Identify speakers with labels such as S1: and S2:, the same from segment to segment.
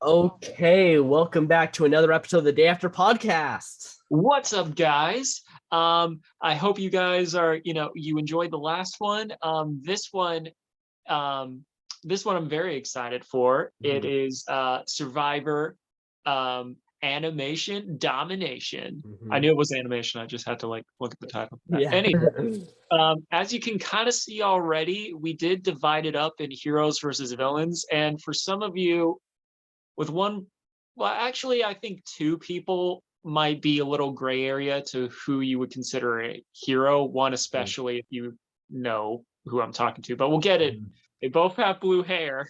S1: Okay, welcome back to another episode of the Day After Podcast.
S2: What's up, guys? I hope you guys are, you enjoyed the last one. Um, this one I'm very excited for. It is Survivor Animation Domination. I knew it was animation. I just had to look at the title.
S1: Yeah.
S2: Anyway, as you can kind of see already, we did divide it up in heroes versus villains, and for some of you, with one, well, actually, I think two people might be a little gray area to who you would consider a hero. One, especially if you know who I'm talking to, but we'll get it. They both have blue hair.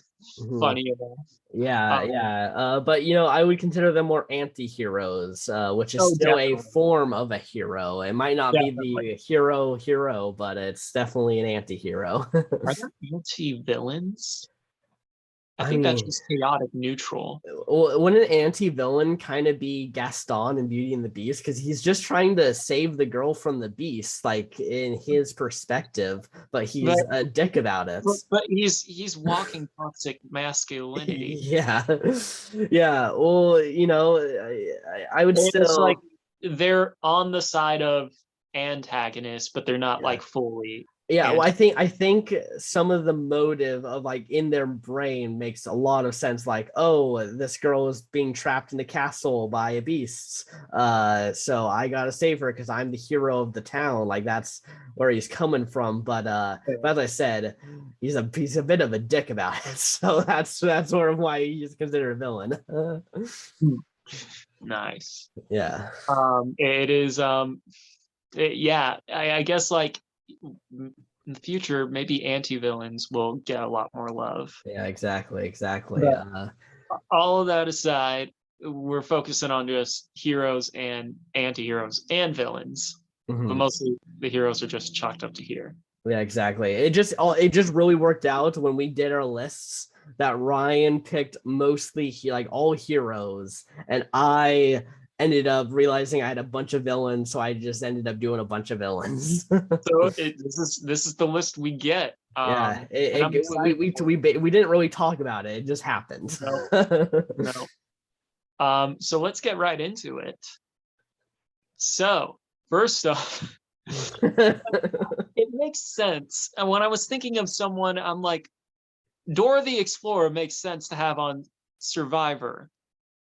S2: Funny enough.
S1: Yeah. But I would consider them more anti-heroes, which is
S2: Oh,
S1: still a
S2: definitely.
S1: form of a hero. It might not be
S2: Definitely.
S1: the hero, but it's definitely an anti-hero.
S2: Are there anti-villains? I
S1: I
S2: think that's
S1: mean,
S2: just chaotic neutral.
S1: wouldn't an anti-villain kind of be Gaston in Beauty and the Beast? Because he's just trying to save the girl from the beast, like in his perspective, but
S2: But
S1: he's a dick about it.
S2: but he's walking toxic masculinity.
S1: Yeah. Yeah. Well, I would
S2: It's like
S1: still.
S2: they're on the side of antagonists, but they're not
S1: Yeah.
S2: like fully
S1: Yeah, well,
S2: anti.
S1: I think some of the motive of like in their brain makes a lot of sense. Like, oh, this girl is being trapped in the castle by a beast. So I gotta save her because I'm the hero of the town. Like that's where he's coming from. But as I said, he's a bit of a dick about it. So that's sort of why he's considered a villain.
S2: Nice.
S1: Yeah.
S2: It is yeah, I guess like in the future maybe anti-villains will get a lot more love.
S1: Yeah, exactly.
S2: But all of that aside, we're focusing on just heroes and anti-heroes and villains. But
S1: Mhm.
S2: mostly the heroes are just chalked up to here.
S1: Yeah, exactly. It just really worked out when we did our lists that Ryan picked mostly like all heroes, and I ended up realizing I had a bunch of villains, so I just ended up doing a bunch of villains.
S2: So this is the list we get.
S1: Yeah,
S2: And I'm excited for it.
S1: we didn't really talk about it. It just happened.
S2: No, no. So let's get right into it. So first off, it makes sense. And when I was thinking of someone, I'm like, Dora the Explorer makes sense to have on Survivor.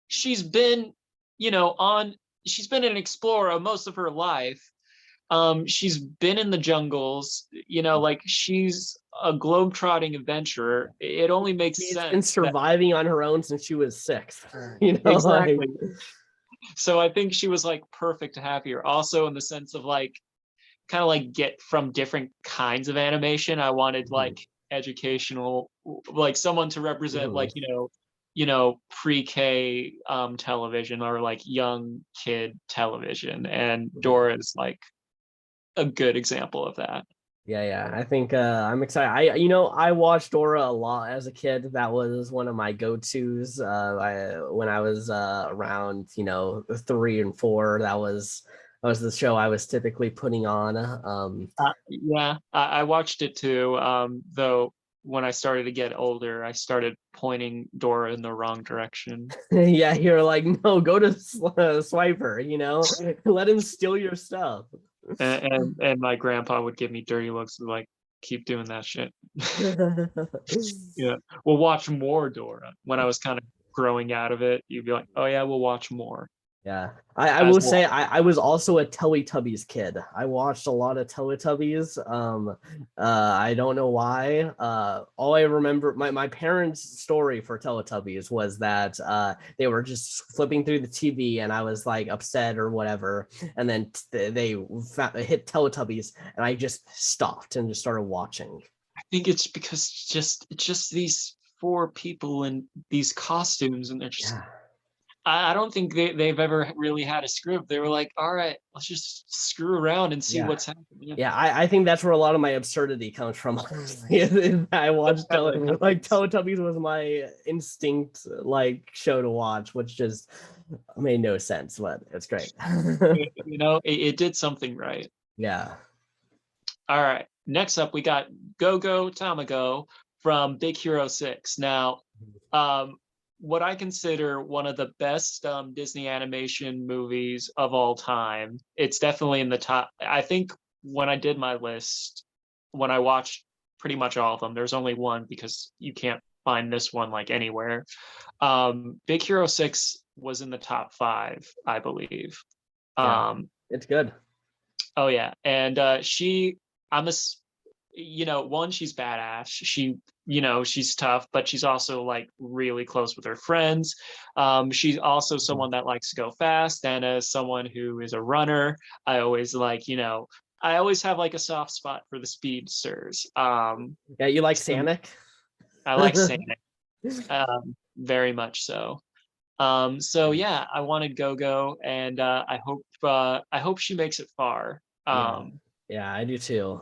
S2: She's been, on she's been an explorer most of her life. She's been in the jungles, like she's a globe-trotting adventurer. It only makes
S1: She's been
S2: sense that
S1: surviving on her own since she was six. Like
S2: exactly. So I think she was like perfect to have here. Also in the sense of like kind of like get from different kinds of animation. I wanted like educational, like someone to represent like pre-K television or like young kid television, and Dora is like a good example of that.
S1: Yeah. I think I'm excited. I watched Dora a lot as a kid. That was one of my go-tos. When I was around, 3 and 4. That was the show I was typically putting on.
S2: Yeah, I watched it too. Though when I started to get older, I started pointing Dora in the wrong direction.
S1: Yeah, you're like, no, go to Swiper. Let him steal your stuff.
S2: And my grandpa would give me dirty looks like, keep doing that shit. Yeah, we'll watch more Dora. When I was kind of growing out of it, you'd be like, oh yeah, we'll watch more.
S1: Yeah, I
S2: As
S1: will
S2: well.
S1: say I was also a Teletubbies kid. I watched a lot of Teletubbies. I don't know why. All I remember, my parents' story for Teletubbies was that they were just flipping through the TV and I was like upset or whatever, and then they hit Teletubbies and I just stopped and just started watching.
S2: I think it's because it's just these four people in these costumes, and they're just.
S1: Yeah.
S2: I don't think they've ever really had a script. They were like, all right, let's just screw around and see
S1: Yeah.
S2: what's happening.
S1: Yeah, I think that's where a lot of my absurdity comes from. I watched Teletubbies was my instinct like show to watch, which just made no sense, but it's great.
S2: It did something right.
S1: Yeah.
S2: All right. Next up, we got Gogo Tamago from Big Hero 6. Now, um, what I consider one of the best Disney animation movies of all time. It's definitely in the top. I think when I did my list, when I watched pretty much all of them, there's only one because you can't find this one like anywhere. Big Hero 6 was in the top 5, I believe.
S1: Yeah, it's good.
S2: Oh yeah, and I'm a, one, she's badass. She's tough, but she's also like really close with her friends. She's also someone that likes to go fast, and as someone who is a runner, I always I always have like a soft spot for the speedsters.
S1: Yeah, you like Sonic?
S2: I like Sonic, very much so. So yeah, I wanted Gogo, and I hope she makes it far.
S1: Yeah, I do too.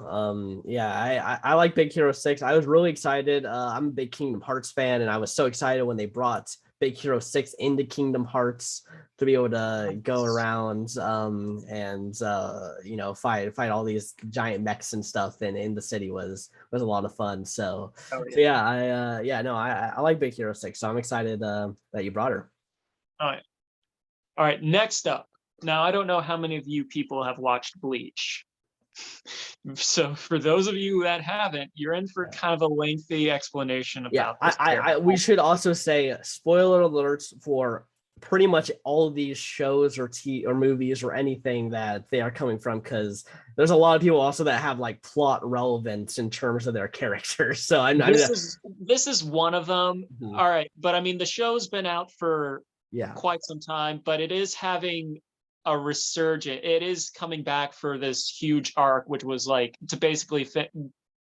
S1: Yeah, I like Big Hero 6. I was really excited. I'm a big Kingdom Hearts fan, and I was so excited when they brought Big Hero 6 into Kingdom Hearts to be able to go around and fight all these giant mechs and stuff and in the city was a lot of fun. So, I like Big Hero 6, so I'm excited that you brought her.
S2: All right, next up. Now, I don't know how many of you people have watched Bleach. So for those of you that haven't, you're in for kind of a lengthy explanation about this.
S1: We should also say spoiler alerts for pretty much all of these shows or movies or anything that they are coming from, because there's a lot of people also that have like plot relevance in terms of their characters. So
S2: this is one of them. Mm-hmm. All right, but I mean the show's been out for quite some time, but it is having a resurgence. It is coming back for this huge arc, which was like to basically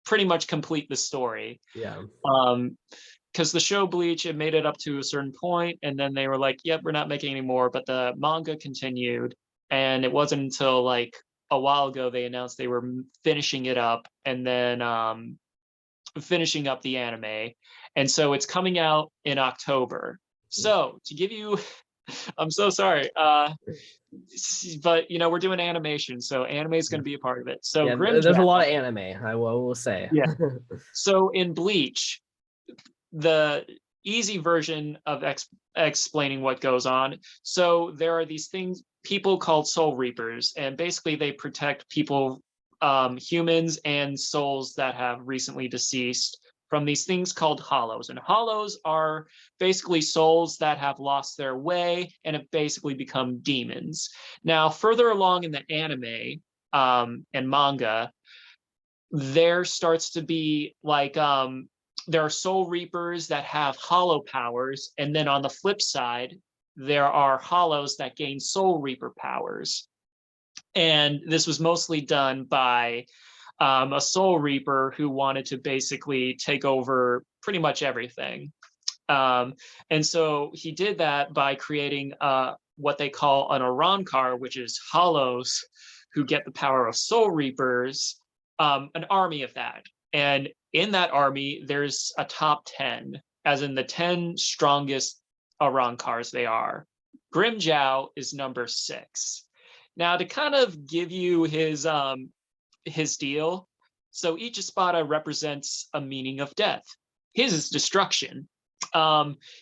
S2: pretty much complete the story. Because the show Bleach, it made it up to a certain point, and then they were like, yep, we're not making any more, but the manga continued, and it wasn't until like a while ago they announced they were finishing it up, and then finishing up the anime, and so it's coming out in October. So to give you I'm so sorry, but we're doing animation, so anime is going to be a part of it. So
S1: there's a lot of anime, I will say.
S2: So in Bleach, the easy version of explaining what goes on. So there are these people called Soul Reapers, and basically they protect people, humans and souls that have recently deceased, from these things called hollows. And hollows are basically souls that have lost their way and have basically become demons. Now, further along in the anime and manga, there starts to be like there are soul reapers that have hollow powers, and then on the flip side there are hollows that gain soul reaper powers. And this was mostly done by a soul reaper who wanted to basically take over pretty much everything. And so he did that by creating what they call an Arankar, which is hollows who get the power of soul reapers, an army of that. And in that army, there's a top 10, as in the 10 strongest Arankars they are. Grimmjow is number 6. Now, to kind of give you his deal, so each Espada represents a meaning of death. His is destruction.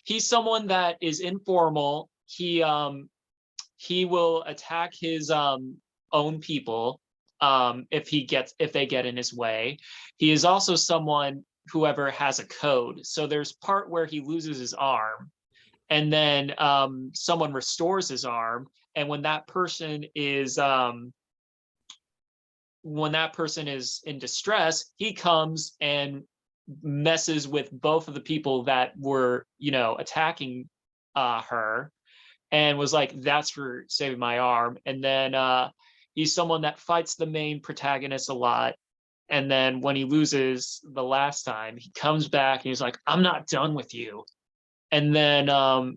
S2: He's someone that is informal. He will attack his own people if they get in his way. He is also someone whoever has a code. So there's part where he loses his arm, and then someone restores his arm, and when that person is in distress, he comes and messes with both of the people that were attacking her, and was like, that's for saving my arm. And then he's someone that fights the main protagonist a lot, and then when he loses the last time, he comes back and he's like, I'm not done with you. And then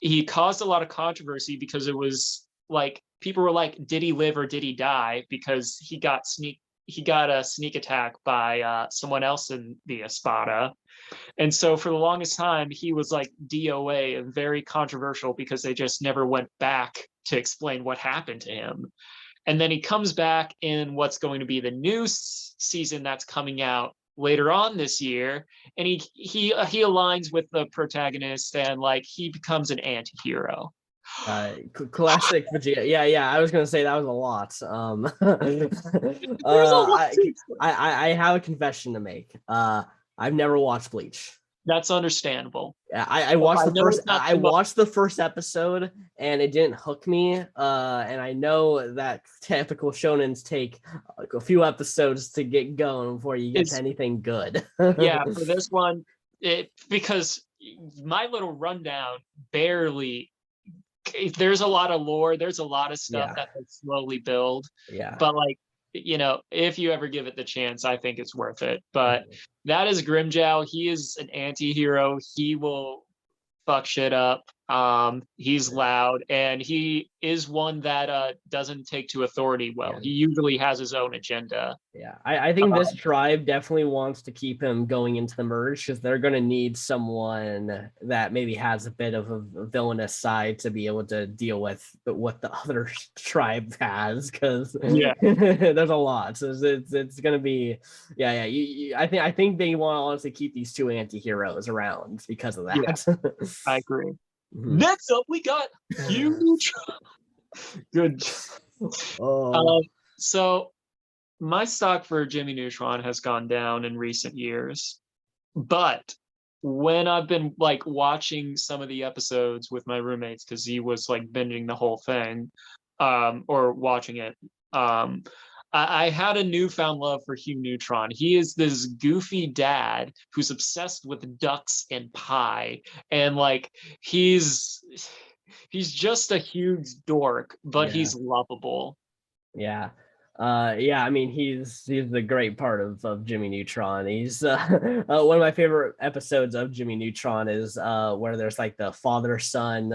S2: he caused a lot of controversy because it was like, people were like, did he live or did he die? Because he got a sneak attack by someone else in the Espada. And so for the longest time, he was like DOA and very controversial because they just never went back to explain what happened to him. And then he comes back in what's going to be the new season that's coming out later on this year, and he aligns with the protagonist, and like he becomes an anti-hero.
S1: Classic Vegeta. Yeah. I was gonna say that was a lot.
S2: There's a lot to
S1: I have a confession to make. I've never watched Bleach.
S2: That's understandable.
S1: I watched the first. I
S2: much.
S1: watched the first episode, and it didn't hook me. And I know that typical shonens take like a few episodes to get going before you get to anything good.
S2: Yeah, for this one, because my little rundown barely. There's a lot of lore. There's a lot of stuff that they slowly build.
S1: Yeah.
S2: But like, you know, if you ever give it the chance, I think it's worth it. But that is Grimjow. He is an anti-hero. He will fuck shit up. He's loud, and he is one that doesn't take to authority well. He usually has his own agenda.
S1: Yeah, I think this tribe definitely wants to keep him going into the merge because they're going to need someone that maybe has a bit of a villainous side to be able to deal with what the other tribe has, because there's a lot. So it's going to be I think they want to honestly keep these two anti-heroes around because of that.
S2: Yeah, I agree. Next up, we got Huge. Good. So my stock for Jimmy Neutron has gone down in recent years, but when I've been like watching some of the episodes with my roommates, because he was like binging the whole thing, or watching it, I had a newfound love for Hugh Neutron. He is this goofy dad who's obsessed with ducks and pie, and like he's just a huge dork, but he's lovable.
S1: Yeah. I mean, he's the great part of Jimmy Neutron. He's one of my favorite episodes of Jimmy Neutron is where there's like the father-son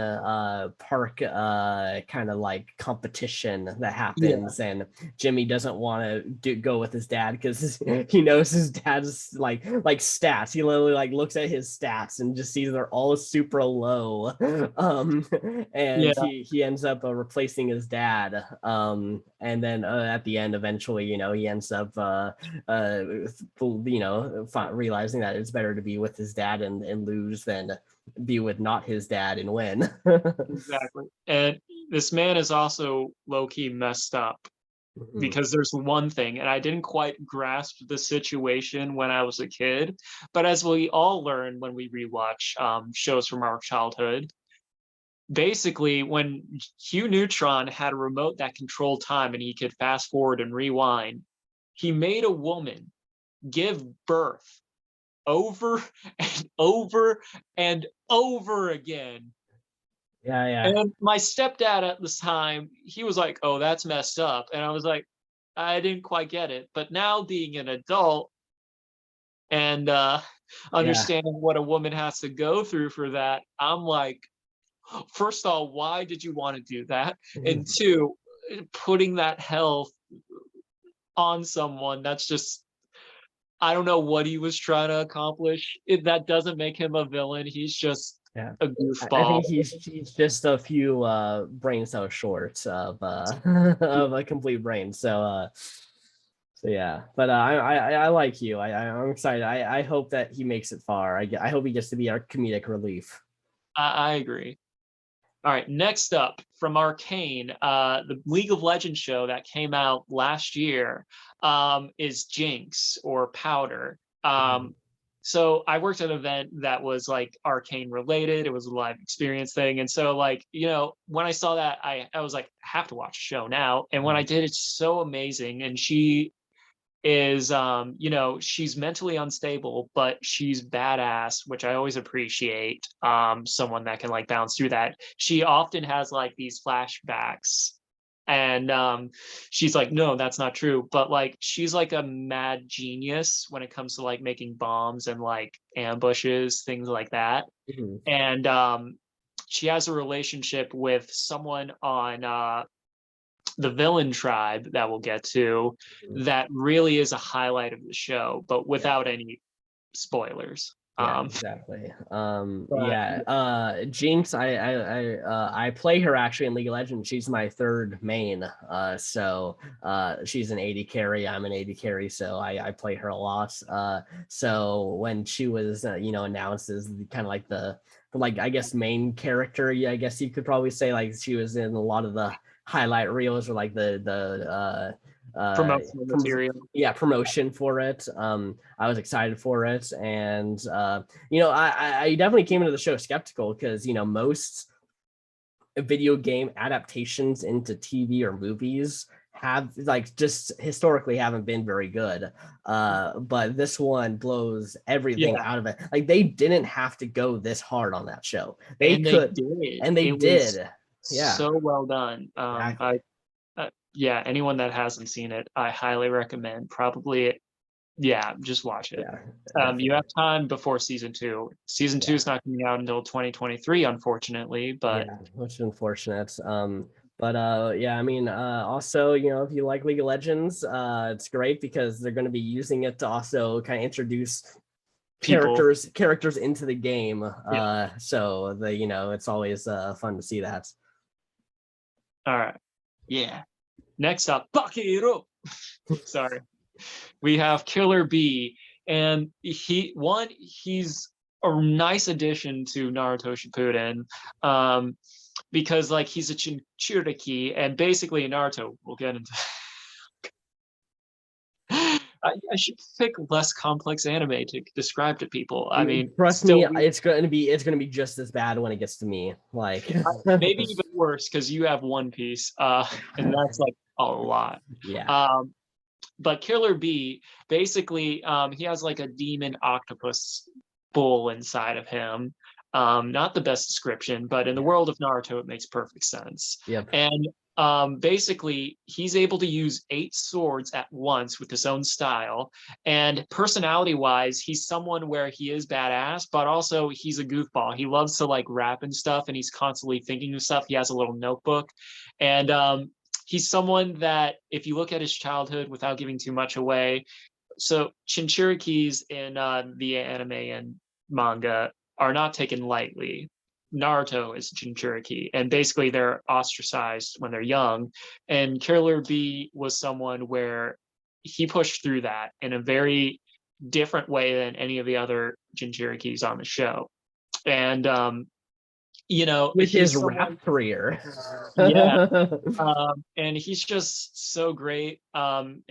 S1: park kind of like competition that happens, and Jimmy doesn't want to go with his dad because he knows his dad's like stats. He literally like looks at his stats and just sees they're all super low, and he ends up replacing his dad, and then at the end, eventually, you know, he ends up realizing that it's better to be with his dad and lose than be with not his dad and win.
S2: Exactly. And this man is also low-key messed up, because there's one thing, and I didn't quite grasp the situation when I was a kid, but as we all learn when we rewatch shows from our childhood, basically when Hugh Neutron had a remote that controlled time and he could fast forward and rewind, he made a woman give birth over and over and over again. And my stepdad at this time, he was like, oh, that's messed up. And I was like, I didn't quite get it. But now being an adult and understanding what a woman has to go through for that, I'm like, first of all, why did you want to do that? And two, putting that health on someone, that's just, I don't know what he was trying to accomplish. That doesn't make him a villain. He's just a goofball.
S1: I think he's just a few brain cells short of of a complete brain. So yeah, but I like you. I'm excited. I hope that he makes it far. I hope he gets to be our comedic relief.
S2: I agree. All right, next up from Arcane, the League of Legends show that came out last year is Jinx or Powder. So I worked at an event that was like Arcane related. It was a live experience thing. And so like, you know, when I saw that, I was like, I have to watch the show now. And when I did, it's so amazing. And she is you know, she's mentally unstable, but she's badass, which I always appreciate, someone that can like bounce through that. She often has like these flashbacks, and she's like, no, that's not true, but like she's like a mad genius when it comes to like making bombs and like ambushes, things like that. And she has a relationship with someone on the villain tribe that we'll get to, that really is a highlight of the show, but without any spoilers.
S1: Yeah,
S2: Um,
S1: exactly.
S2: but
S1: Jinx, I play her actually in League of Legends. She's my third main. She's an AD carry. I'm an AD carry, so I play her a lot. So when she was announced as kind of like the like I guess main character, yeah, I guess you could probably say like she was in a lot of the highlight reels or like
S2: promotional material.
S1: promotion for it. I was excited for it, and I definitely came into the show skeptical because most video game adaptations into TV or movies have like just historically haven't been very good. But this one blows everything
S2: Yeah,
S1: out of it. Like they didn't have to go this hard on that show. They
S2: and they
S1: could,
S2: did.
S1: and they
S2: It was
S1: did. Yeah,
S2: so well done.
S1: exactly.
S2: Yeah, anyone that hasn't seen it, I highly recommend. Probably, yeah, just watch it.
S1: Yeah,
S2: You
S1: definitely.
S2: have time before season two. Season two
S1: Yeah.
S2: is not coming out until 2023, unfortunately, but
S1: Yeah, which is unfortunate. But yeah, I mean, also, if you like League of Legends, it's great because they're going to be using it to also kind of introduce
S2: people,
S1: characters into the game.
S2: yeah.
S1: So it's always fun to see that.
S2: All right. Yeah. Next up, Bakiro. Sorry. We have Killer B, and he's a nice addition to Naruto Shippuden. Because like he's a Jinchuriki, and basically Naruto, we'll get into I should pick less complex anime to describe to people. I mean,
S1: Trust me,
S2: still
S1: it's gonna be just as bad when it gets to me. Like,
S2: maybe even worse because you have One Piece, and that's like a lot.
S1: yeah,
S2: But Killer B, basically, he has like a demon octopus bull inside of him. Not the best description, but in the world of Naruto, it makes perfect sense.
S1: yep.
S2: And basically, he's able to use 8 swords at once with his own style. And personality-wise, he's someone where he is badass, but also he's a goofball. He loves to like rap and stuff, and he's constantly thinking of stuff. He has a little notebook, and he's someone that, if you look at his childhood without giving too much away, so Chinchurikis in the anime and manga are not taken lightly. Naruto is Jinchuriki, and basically they're ostracized when they're young. And Killer B was someone where he pushed through that in a very different way than any of the other Jinchurikis on the show. And
S1: With his
S2: he's
S1: rap
S2: someone,
S1: career.
S2: yeah, and he's just so great, and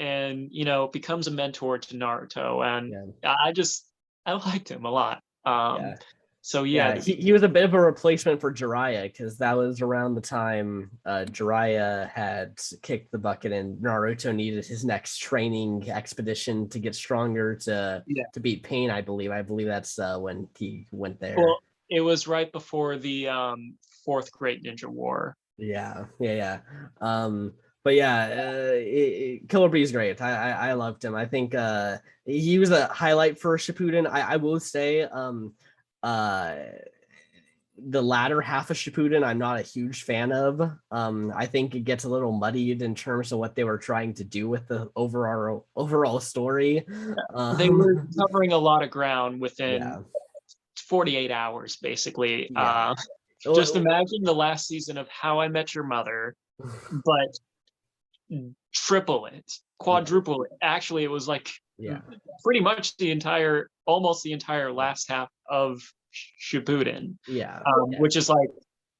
S2: becomes a mentor to Naruto, and
S1: Yeah.
S2: I liked him a lot.
S1: Yeah.
S2: So yeah,
S1: Yeah, he was a bit of a replacement for Jiraiya because that was around the time Jiraiya had kicked the bucket and Naruto needed his next training expedition to get stronger
S2: yeah.
S1: to beat Pain. I believe. I believe that's when he went there.
S2: Well, it was right before the Fourth Great Ninja War.
S1: Yeah. But yeah, Killer B is great. I loved him. I think he was a highlight for Shippuden. I will say uh the latter half of Shippuden, I'm not a huge fan of. I think it gets a little muddied in terms of what they were trying to do with the overall story.
S2: They were covering a lot of ground within
S1: Yeah,
S2: 48 hours, basically.
S1: yeah.
S2: Just imagine the last season of How I Met Your Mother, but triple it, quadruple it. Actually, it was like
S1: Yeah,
S2: pretty much almost the entire last half of Shippuden,
S1: yeah,
S2: which is like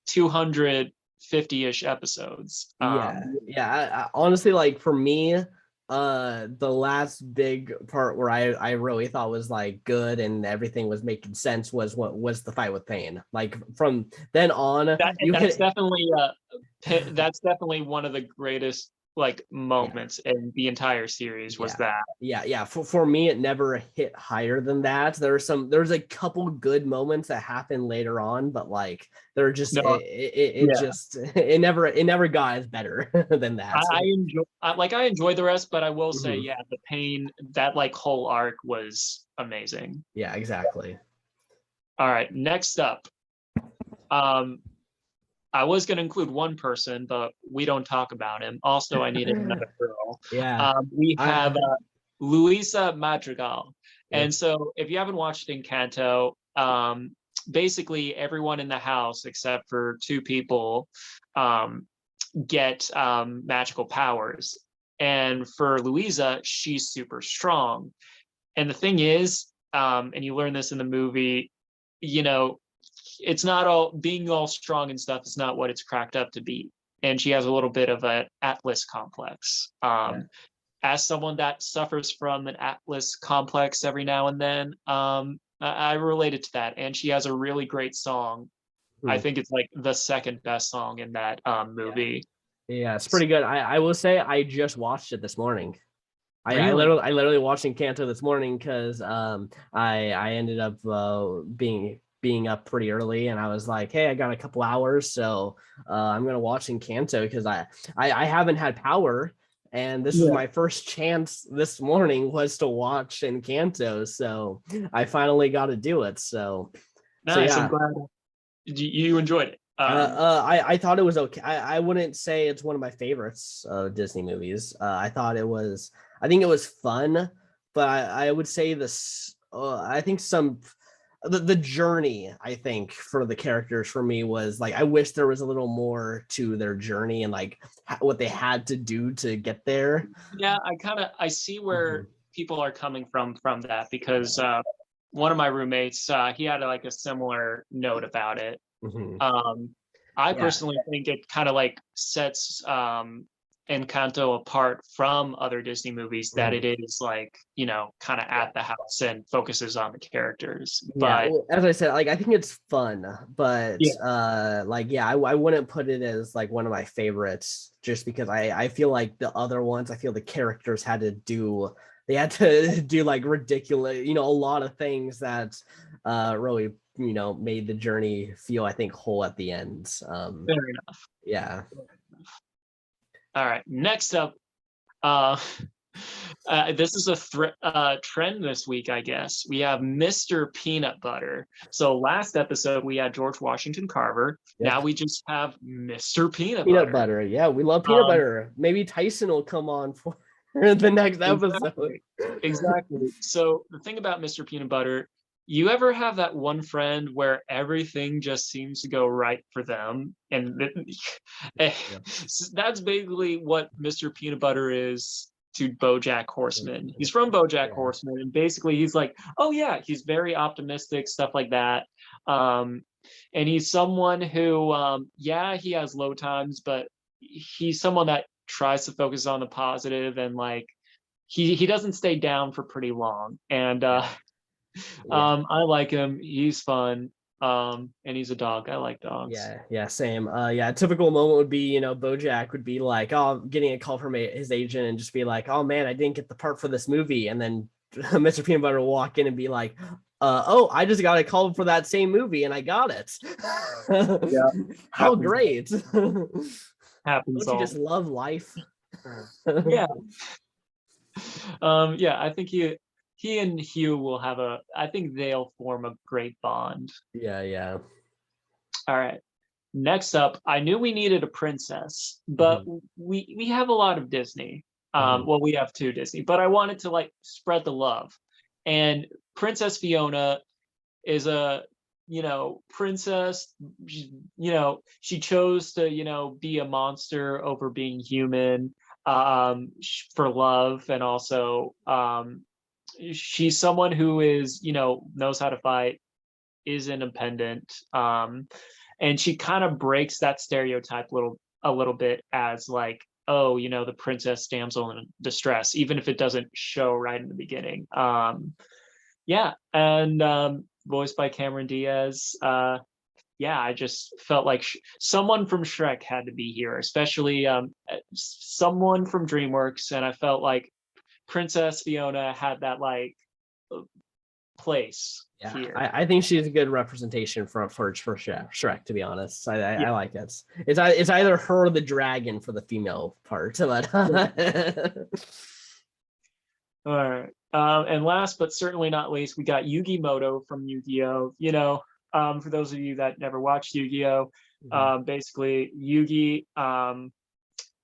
S2: 250-ish episodes.
S1: yeah. Honestly, like for me, the last big part where I really thought was like good and everything was making sense was what was the fight with Pain. Like from then on,
S2: That's definitely one of the greatest like
S1: yeah.
S2: moments in the entire series was
S1: Yeah.
S2: that.
S1: Yeah. For me, it never hit higher than that. There's a couple good moments that happen later on, but like they're just
S2: No,
S1: it
S2: yeah,
S1: just it never got as better than that.
S2: I enjoy the rest, but I will say,
S1: Mhm.
S2: yeah, the Pain, that like whole arc was amazing.
S1: Yeah, exactly.
S2: All right, next up, um, I was going to include one person, but we don't talk about him. Also, I needed another girl.
S1: Yeah.
S2: We
S1: I
S2: have Luisa Madrigal, And so if you haven't watched Encanto, basically everyone in the house except for two people get magical powers. And for Louisa, she's super strong. And the thing is, and you learn this in the movie, you know, it's not all being all strong and stuff is not what it's cracked up to be. And she has a little bit of an Atlas complex. As someone that suffers from an Atlas complex every now and then, I related to that. And she has a really great song. I think it's like the second best song in that movie.
S1: Yeah, it's pretty good. I will say I just watched it this morning.
S2: Really?
S1: I literally watched Encanto this morning because I ended up being up pretty early, and I was like, hey, I got a couple hours, so I'm gonna watch Encanto because I haven't had power, and this is my first chance this morning was to watch Encanto, so I finally got to do it. So
S2: nice. I'm glad you enjoyed it.
S1: I thought it was okay. I wouldn't say it's one of my favorites of Disney movies. I think it was fun, but I would say this. I think the journey, I think, for the characters for me was like I wish there was a little more to their journey and like what they had to do to get there.
S2: Yeah, I see where people are coming from that because one of my roommates he had like a similar note about it. I personally think it kind of like sets Encanto apart from other Disney movies that it is like, you know, kind of at the house and focuses on the characters. But
S1: well, as I said, like I think it's fun, but I wouldn't put it as like one of my favorites just because I feel like the other ones, I feel the characters had to do like ridiculous, you know, a lot of things that really, you know, made the journey feel, I think, whole at the end.
S2: Fair enough.
S1: Yeah.
S2: All right. Next up, this is a trend this week, I guess. We have Mr. Peanut Butter. So last episode we had George Washington Carver. Now we just have Mr. Peanut
S1: Butter. Yeah, we love peanut butter. Maybe Tyson will come on for the next episode.
S2: Exactly. So the thing about Mr. Peanut Butter, you ever have that one friend where everything just seems to go right for them? And that's basically what Mr. Peanut Butter is to BoJack Horseman. He's from BoJack Horseman, and basically he's like, oh yeah, he's very optimistic, stuff like that. And he's someone who, he has low times, but he's someone that tries to focus on the positive, and like he doesn't stay down for pretty long. And I like him. He's fun. And he's a dog. I like dogs.
S1: Yeah, same. A typical moment would be, you know, BoJack would be like, getting a call from his agent and just be like, oh man, I didn't get the part for this movie, and then Mr. Peanut Butter will walk in and be like, I just got a call for that same movie and I got it. How great.
S2: Happens.
S1: Don't you just love life?
S2: Yeah. I think he and Hugh will have I think they'll form a great bond.
S1: Yeah.
S2: All right. Next up, I knew we needed a princess, but we have a lot of Disney. Well, we have two Disney, but I wanted to like spread the love. And Princess Fiona is a, you know, princess, you know, she chose to, you know, be a monster over being human for love. And also she's someone who is, you know, knows how to fight, is independent, and she kind of breaks that stereotype a little bit as like, oh, you know, the princess damsel in distress, even if it doesn't show right in the beginning. And voiced by Cameron Diaz. I just felt like someone from Shrek had to be here, especially someone from DreamWorks, and I felt like Princess Fiona had that like place here.
S1: I think she's a good representation for Shrek, to be honest. I like it. It's either her or the dragon for the female part. But
S2: all right. And last but certainly not least, we got Yugi Moto from Yu-Gi-Oh! You know, for those of you that never watched Yu-Gi-Oh! Basically Yugi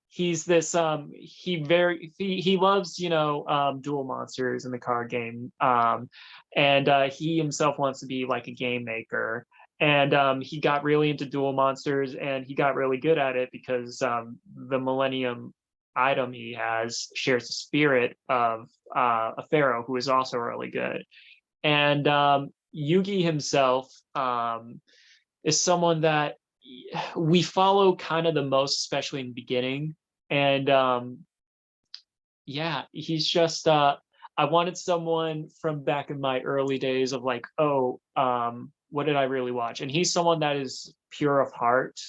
S2: he's this he loves, you know, duel monsters in the card game, and he himself wants to be like a game maker, and he got really into duel monsters, and he got really good at it because the Millennium item he has shares the spirit of a pharaoh who is also really good. And Yugi himself is someone that we follow kind of the most, especially in the beginning. And yeah, he's just I wanted someone from back in my early days of like, oh, what did I really watch? And he's someone that is pure of heart.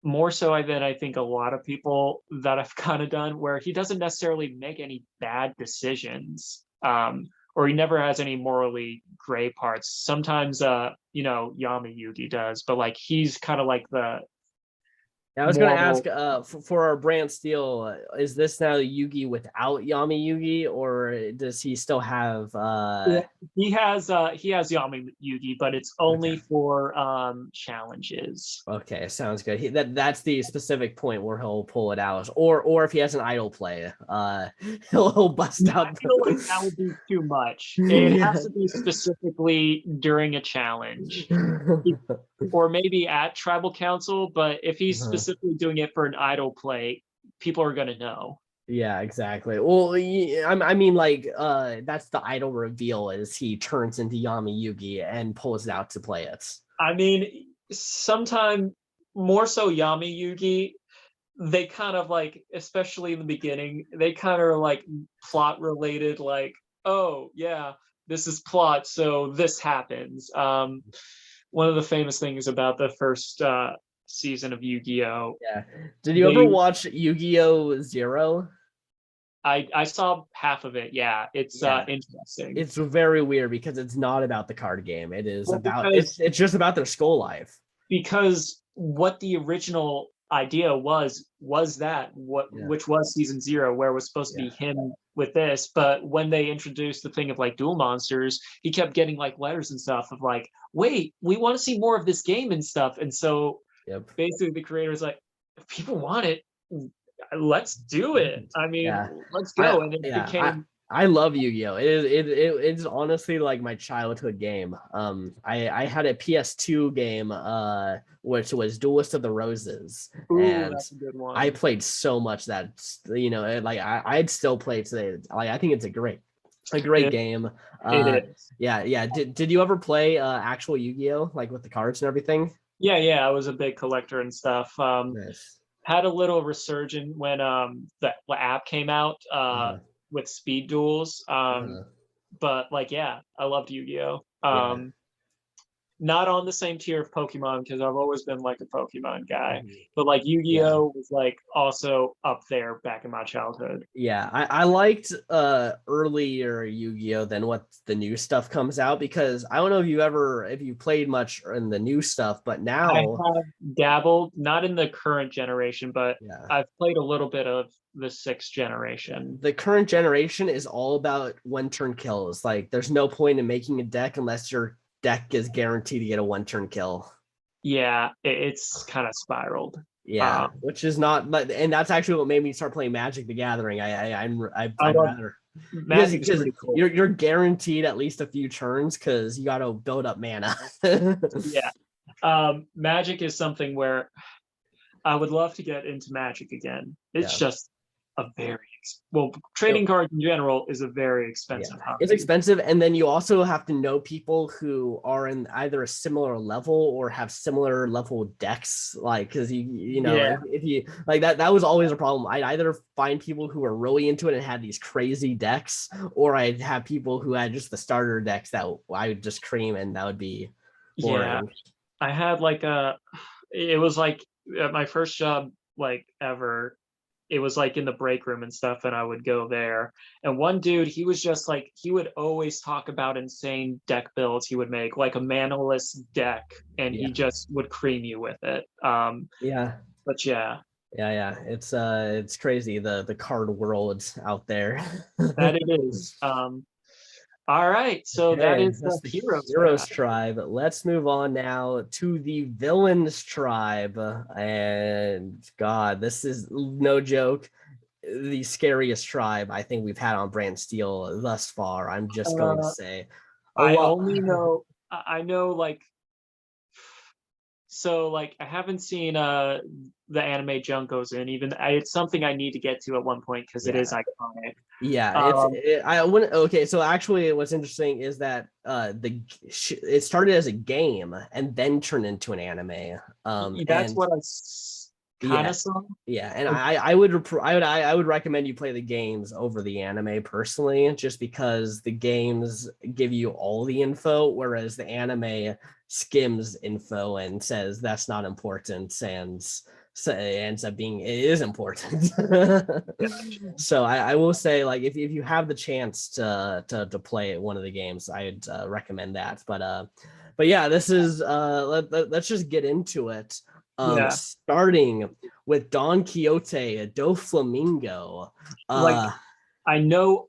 S2: More so than I think a lot of people that I've kind of done, where he doesn't necessarily make any bad decisions, or he never has any morally gray parts. Sometimes, you know, Yami Yugi does, but like he's kind of like the
S1: I was going to ask, for our Brantsteele, is this now Yugi without Yami Yugi, or does he still have?
S2: Yeah, he has Yami Yugi, but it's only for challenges.
S1: Okay, sounds good. That's the specific point where he'll pull it out, or if he has an idle play, he'll bust out.
S2: I feel like that would be too much. It has to be specifically during a challenge. Or maybe at tribal council, but if he's specifically doing it for an idle play, people are going to know.
S1: Yeah, exactly. Well, I mean, like, that's the idol reveal, is he turns into Yami Yugi and pulls it out to play it.
S2: I mean, sometime more so Yami Yugi, they kind of like, especially in the beginning, they kind of like plot related, like, oh yeah, this is plot, so this happens. One of the famous things about the first season of Yu-Gi-Oh!
S1: Yeah. Did you ever watch Yu-Gi-Oh! Zero?
S2: I saw half of it. Yeah, it's interesting.
S1: It's very weird because it's not about the card game. It is about
S2: because,
S1: it's just about their school life.
S2: Because what the original idea was that which was season 0, where it was supposed to be him with this, but when they introduced the thing of like duel monsters, he kept getting like letters and stuff of like, wait, we want to see more of this game and stuff. And so basically the creator was like, if people want it, let's do it. I mean, let's go. And it became.
S1: I love Yu-Gi-Oh! It's honestly like my childhood game. I had a PS2 game, which was Duelist of the Roses.
S2: Ooh,
S1: and
S2: that's a good one.
S1: I played so much that, you know, like I'd still play today. Like I think it's a great game.
S2: It is.
S1: Yeah. Did you ever play actual Yu-Gi-Oh! Like with the cards and everything?
S2: Yeah. I was a big collector and stuff.
S1: Nice.
S2: Had a little resurgence when the app came out with speed duels. But like, yeah, I loved Yu-Gi-Oh! Not on the same tier of Pokemon, because I've always been like a Pokemon guy, but like Yu-Gi-Oh! Was like also up there back in my childhood.
S1: Yeah, I liked earlier Yu-Gi-Oh! Than what the new stuff comes out, because I don't know if you played much in the new stuff, but now
S2: I have dabbled, not in the current generation, but I've played a little bit of the 6th generation.
S1: The current generation is all about one-turn kills. Like there's no point in making a deck unless your deck is guaranteed to get a one-turn kill.
S2: Yeah, it's kind of spiraled.
S1: Yeah, which is not, but and that's actually what made me start playing Magic the Gathering. I'd rather, because cool. You're guaranteed at least a few turns because you got to build up mana.
S2: Magic is something where I would love to get into Magic again. It's just a very trading cards in general is a very expensive hobby.
S1: It's expensive, and then you also have to know people who are in either a similar level or have similar level decks, like because you know if you like that was always a problem. I'd either find people who are really into it and had these crazy decks, or I'd have people who had just the starter decks that I would just cream, and that would be boring.
S2: I had like it was like at my first job like ever, it was like in the break room and stuff, and I would go there, and one dude, he was just like, he would always talk about insane deck builds he would make, like a manaless deck, and he just would cream you with it. It's
S1: crazy the card world out there.
S2: That it is. All right, so that
S1: Okay,
S2: is
S1: that's
S2: the
S1: the
S2: heroes
S1: heroes
S2: tribe.
S1: tribe. Let's move on now to the villains tribe. And God, this is no joke, the scariest tribe I think we've had on Brantsteele thus far. I'm just going to
S2: Uh,
S1: say a
S2: I
S1: lot.
S2: only know, I know like, so like I haven't seen the anime Junko's in. Even it's something I need to get to at one point because it is
S1: Yeah.
S2: iconic.
S1: Yeah,
S2: Um,
S1: I wouldn't. Okay, so actually, what's interesting is that it started as a game and then turned into an anime.
S2: that's
S1: And
S2: what I kind
S1: yeah,
S2: of saw.
S1: yeah, and I would recommend you play the games over the anime personally, just because the games give you all the info, whereas the anime skims info and says that's not important, and so it ends up being it is important. So I will say, like, if you have the chance to play one of the games, I'd recommend that. But yeah, this is let's just get into it.
S2: Yeah,
S1: Starting with Don Quixote, Doflamingo.
S2: like I know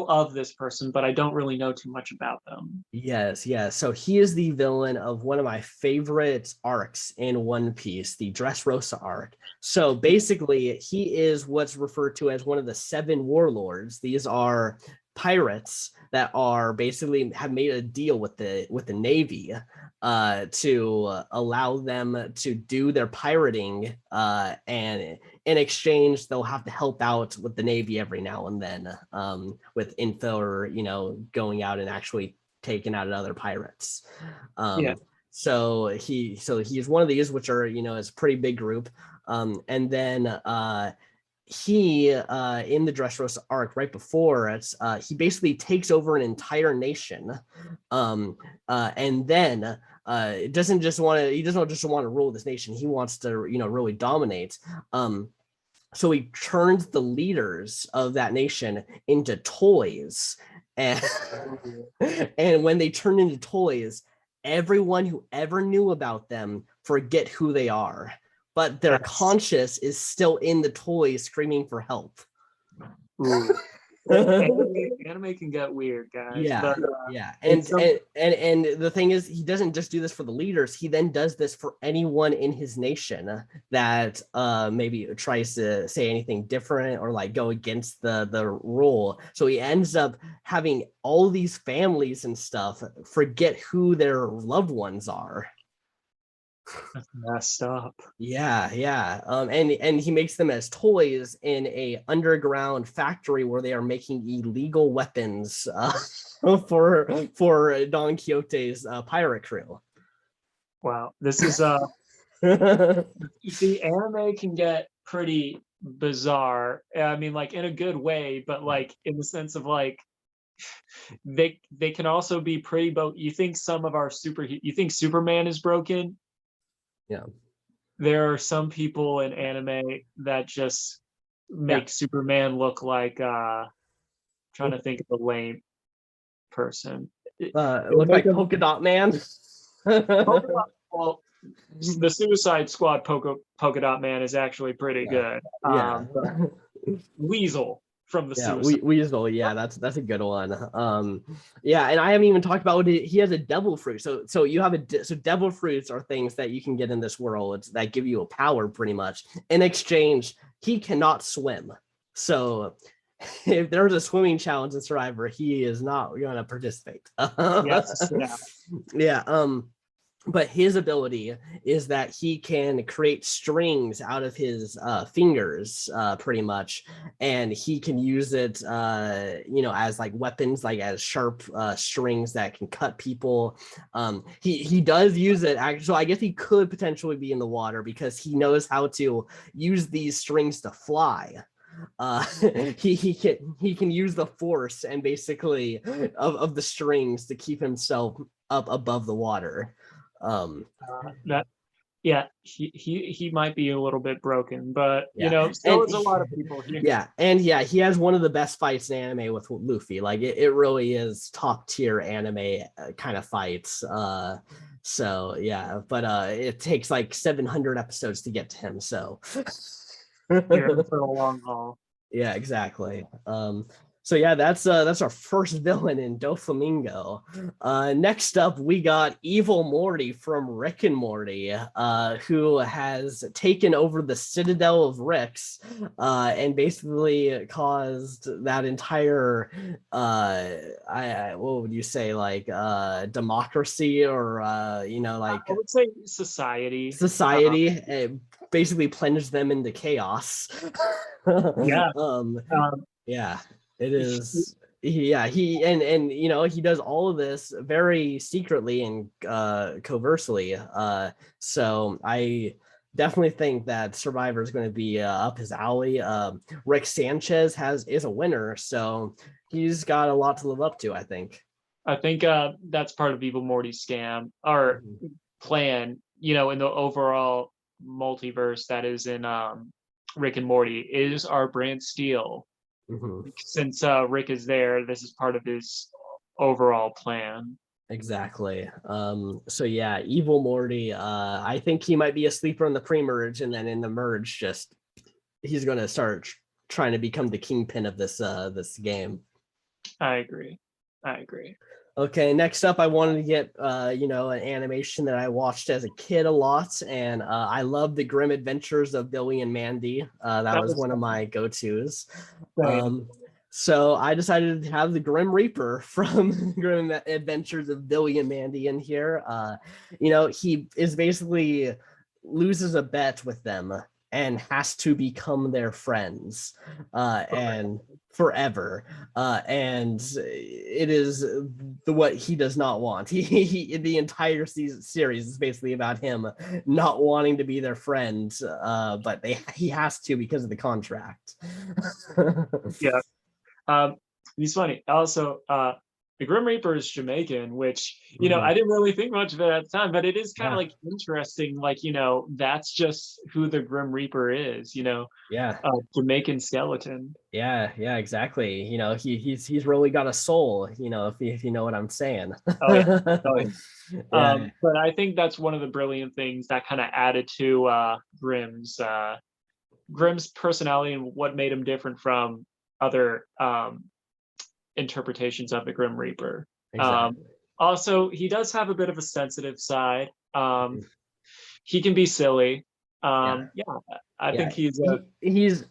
S2: of this person, but I don't really know too much about them.
S1: Yes, yes. So he is the villain of one of my favorite arcs in One Piece, the Dressrosa arc. So basically, he is what's referred to as one of the seven warlords. These are pirates that are basically have made a deal with the Navy to allow them to do their pirating, and in exchange they'll have to help out with the Navy every now and then, with info or going out and actually taken out at other pirates.
S2: Yeah,
S1: So he's one of these, which are is a pretty big group. And then he in the Dressrosa arc right before it, he basically takes over an entire nation, and then it doesn't just want to he doesn't just want to rule this nation. He wants to really dominate. So he turns the leaders of that nation into toys, and and when they turn into toys, everyone who ever knew about them forget who they are, but their
S2: that's
S1: conscious is still in the toys screaming for help.
S2: ooh. Anime can get weird, guys,
S1: Yeah,
S2: but
S1: yeah,
S2: it's some
S1: and the thing is, he doesn't just do this for the leaders. He then does this for anyone in his nation that maybe tries to say anything different or like go against the rule. So he ends up having all these families and stuff forget who their loved ones are.
S2: messed up.
S1: Yeah, yeah. And he makes them as toys in a underground factory where they are making illegal weapons for Don Quixote's pirate crew.
S2: Wow, this is see, anime can get pretty bizarre. I mean, like in a good way, but like in the sense of like they can also be pretty you think some of our you think Superman is broken?
S1: Yeah,
S2: There are some people in anime that just
S1: yeah.
S2: make Superman look like trying to think of a lame person. They'll
S1: Look
S2: make
S1: like
S2: him
S1: Polka Dot Man.
S2: polka dot, well, the Suicide Squad polka dot man is actually pretty
S1: Yeah,
S2: good.
S1: yeah.
S2: But Weasel from the
S1: Yeah,
S2: Suicide.
S1: Weasel. Yeah, that's a good one. Yeah, and I haven't even talked about he has a devil fruit. So you have so devil fruits are things that you can get in this world that give you a power, pretty much. In exchange, he cannot swim. So if there's a swimming challenge in Survivor, he is not going to participate.
S2: Yes, yeah.
S1: Yeah. But his ability is that he can create strings out of his fingers, pretty much, and he can use it as like weapons, like as sharp strings that can cut people. He does use it actually, so I guess he could potentially be in the water because he knows how to use these strings to fly. uh he can use the force and basically of the strings to keep himself up above the water. um
S2: That yeah, he might be a little bit broken, but
S1: yeah,
S2: so
S1: and
S2: is a lot of people here.
S1: yeah, he has one of the best fights in anime with Luffy. Like it really is top tier anime kind of fights. So yeah, but it takes like 700 episodes to get to him, so
S2: You're in for the long haul.
S1: yeah, exactly. So yeah, that's our first villain in Doflamingo. Next up, we got Evil Morty from Rick and Morty, who has taken over the Citadel of Ricks, and basically caused that entire, what would you say, like democracy, or like
S2: I would say society.
S1: society, basically plunged them into chaos.
S2: Yeah.
S1: um,
S2: Um,
S1: yeah, it is. Yeah, he does all of this very secretly and covertly. So I definitely think that Survivor is going to be up his alley. Rick Sanchez is a winner, so he's got a lot to live up to, I think.
S2: I think that's part of Evil Morty's scam or plan, in the overall multiverse that is in Rick and Morty, is our Brantsteele.
S1: Mm-hmm.
S2: Since Rick is there, this is part of his overall plan.
S1: Exactly. So yeah, Evil Morty, I think he might be a sleeper in the pre-merge, and then in the merge, just he's gonna start trying to become the kingpin of this game.
S2: I agree.
S1: Okay, next up, I wanted to get an animation that I watched as a kid a lot, and I love the Grim Adventures of Billy and Mandy. That was one of my go-tos. So I decided to have the Grim Reaper from Grim Adventures of Billy and Mandy in here. He is basically loses a bet with them and has to become their friends, and forever. And it is what he does not want. The entire series is basically about him not wanting to be their friend, but he has to because of the contract.
S2: Yeah. He's funny. Also, the Grim Reaper is Jamaican, which I didn't really think much of it at the time, but it is kind of like interesting. Like that's just who the Grim Reaper is.
S1: Yeah.
S2: Jamaican skeleton.
S1: Yeah, exactly. He's really got a soul. If you know what I'm saying.
S2: Oh yeah. Oh, yeah.
S1: Yeah.
S2: But I think that's one of the brilliant things that kind of added to Grimm's personality and what made him different from other interpretations of the Grim Reaper.
S1: Exactly.
S2: Also, he does have a bit of a sensitive side. He can be silly. I think
S1: he's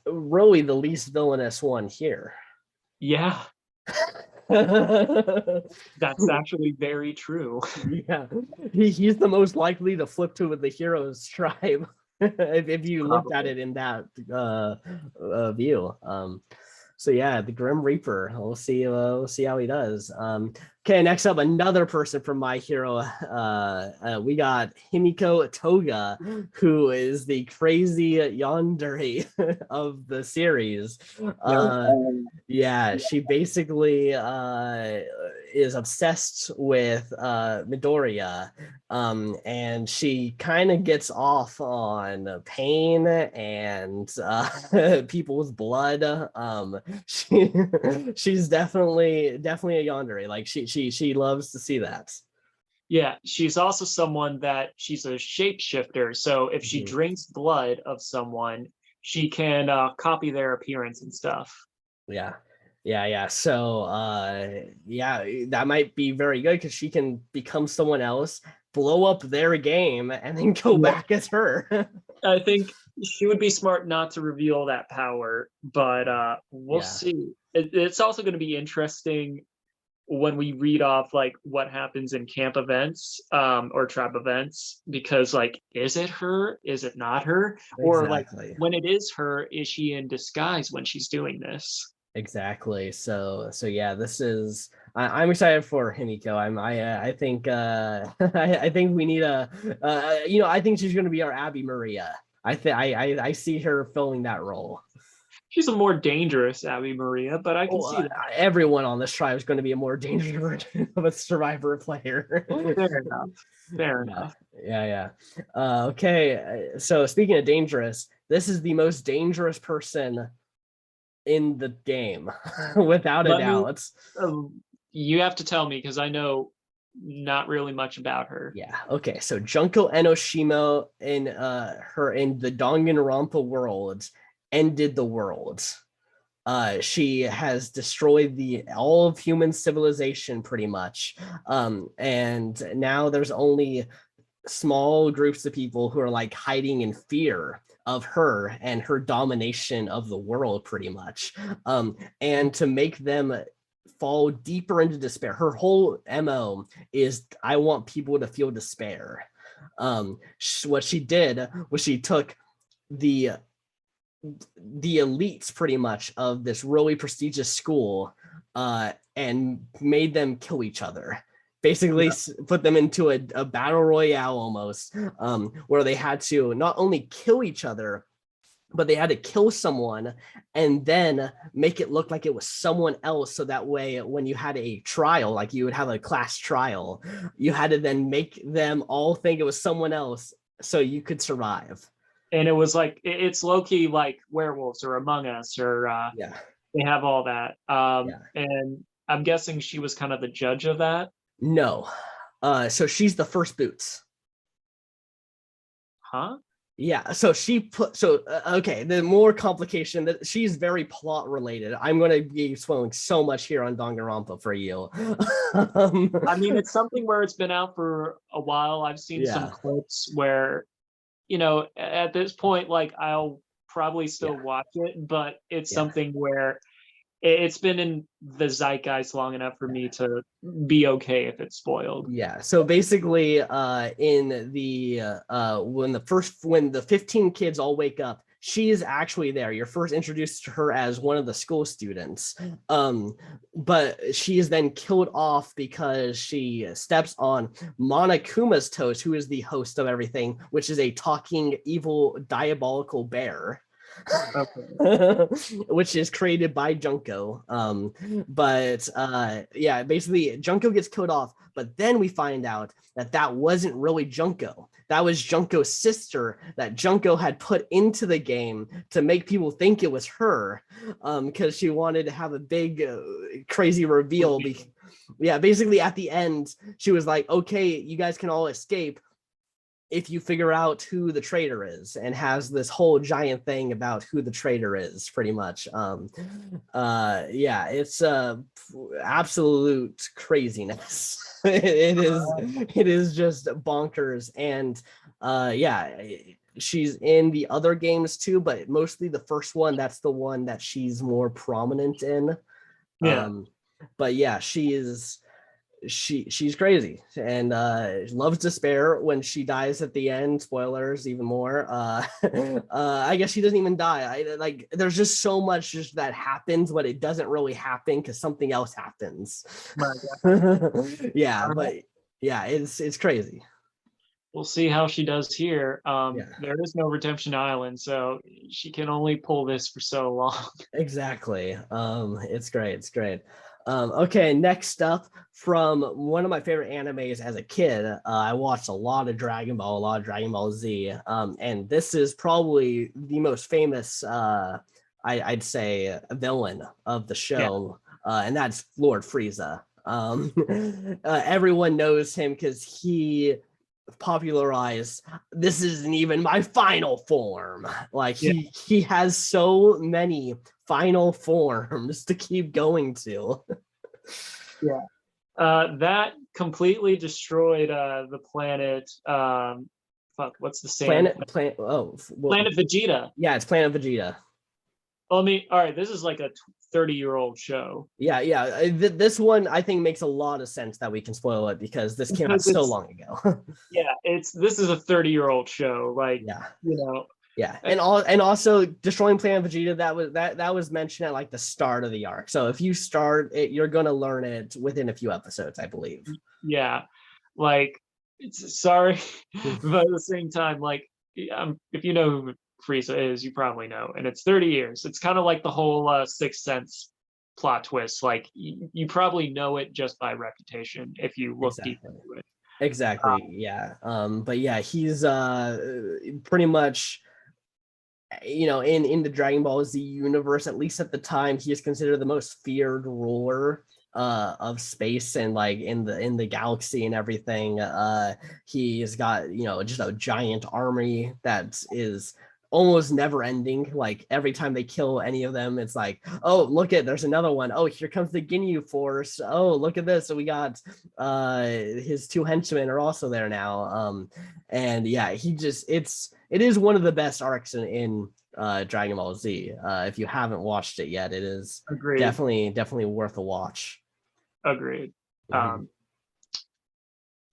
S1: really the least villainous one here.
S2: Yeah. That's actually very true.
S1: Yeah, he's the most likely to flip to the hero's tribe if you looked at it in that view. So yeah, the Grim Reaper. We'll see how he does. Okay, next up, another person from My Hero. We got Himiko Toga, who is the crazy yandere of the series. She basically is obsessed with Midoriya, and she kind of gets off on pain and people's blood. She's definitely a yandere. Like she loves to see that.
S2: Yeah, she's also someone that she's a shapeshifter. So if she drinks blood of someone, she can copy their appearance and stuff.
S1: Yeah. So that might be very good because she can become someone else, blow up their game, and then go back as her.
S2: I think she would be smart not to reveal that power, but we'll see. It's also going to be interesting when we read off like what happens in camp events or tribe events, because like, is it her? Is it not her? Exactly. Or like when it is her, is she in disguise when she's doing this?
S1: Exactly. So yeah, this is. I'm excited for Himiko. I think I think we need I think she's going to be our Abby Maria. I see her filling that role.
S2: She's a more dangerous Abby Maria, but I can see that.
S1: Everyone on this tribe is going to be a more dangerous version of a Survivor player.
S2: Fair enough.
S1: Yeah. Okay. So speaking of dangerous, this is the most dangerous person in the game, without a doubt.
S2: You have to tell me because I know not really much about her.
S1: Yeah. Okay. So Junko Enoshima in the Danganronpa world ended the world. She has destroyed all of human civilization pretty much, and now there's only small groups of people who are like hiding in fear of her and her domination of the world pretty much, and to make them fall deeper into despair. Her whole MO is, I want people to feel despair. What she did was she took the elites pretty much of this really prestigious school, and made them kill each other. Basically, put them into a battle royale almost, where they had to not only kill each other, but they had to kill someone and then make it look like it was someone else. So that way, when you had a trial, like you would have a class trial, you had to then make them all think it was someone else so you could survive.
S2: And it was like, it's low-key like Werewolves or Among Us, or
S1: Yeah.
S2: they have all that. And I'm guessing she was kind of the judge of that.
S1: No. So she's the first boots.
S2: Huh?
S1: Yeah, so okay, the more complication that she's very plot related. I'm going to be spoiling so much here on Danganronpa for you.
S2: I mean, it's something where it's been out for a while. I've seen some clips where, at this point, like, I'll probably still watch it, but it's something where it's been in the zeitgeist long enough for me to be okay if it's spoiled.
S1: Yeah. So basically, in the when the 15 kids all wake up, she is actually there. You're first introduced to her as one of the school students, but she is then killed off because she steps on Monokuma's toes, who is the host of everything, which is a talking evil diabolical bear. Okay. Which is created by Junko. Basically Junko gets killed off, but then we find out that wasn't really Junko. That was Junko's sister that Junko had put into the game to make people think it was her, because she wanted to have a big crazy reveal. Basically at the end she was like, okay, you guys can all escape if you figure out who the traitor is, and has this whole giant thing about who the traitor is pretty much. It's absolute craziness. It is just bonkers. And she's in the other games too, but mostly the first one. That's the one that she's more prominent in. But yeah, she's crazy and loves despair. When she dies at the end, spoilers even more, I guess she doesn't even die. There's just so much just that happens, but it doesn't really happen because something else happens. It's crazy.
S2: We'll see how she does here. There is no Redemption Island, so she can only pull this for so long.
S1: Exactly. It's great. Okay, next up, from one of my favorite animes as a kid, I watched a lot of Dragon Ball, a lot of Dragon Ball Z, and this is probably the most famous, I'd say, villain of the show, and that's Lord Frieza. Everyone knows him because he popularized, this isn't even my final form. Like he has so many final forms to keep going to.
S2: That completely destroyed the planet. What's the sand?
S1: Planet
S2: Vegeta.
S1: Yeah, it's Planet Vegeta.
S2: Well, I mean, all right, this is like a 30-year-old show.
S1: This one I think makes a lot of sense that we can spoil it because this came out so long ago.
S2: This is a 30-year-old show, like,
S1: and also destroying Planet Vegeta, that was mentioned at like the start of the arc. So if you start it, you're gonna learn it within a few episodes, I believe.
S2: Like, sorry, but at the same time, like, if you know who Frieza is, you probably know, and it's 30 years. It's kind of like the whole Sixth Sense plot twist. Like, you probably know it just by reputation if you look deep into it.
S1: Exactly. But yeah, he's pretty much, in the Dragon Ball Z universe, at least at the time, he is considered the most feared ruler of space and like in the galaxy and everything. He's got just a giant army that is almost never ending. Like every time they kill any of them, it's like, oh, look at, there's another one. Oh, here comes the Ginyu Force. Oh, look at this. So we got his 2 henchmen are also there now. And yeah, it is one of the best arcs in Dragon Ball Z. If you haven't watched it yet, it is
S2: Agreed.
S1: definitely worth a watch.
S2: Agreed.
S1: Mhm.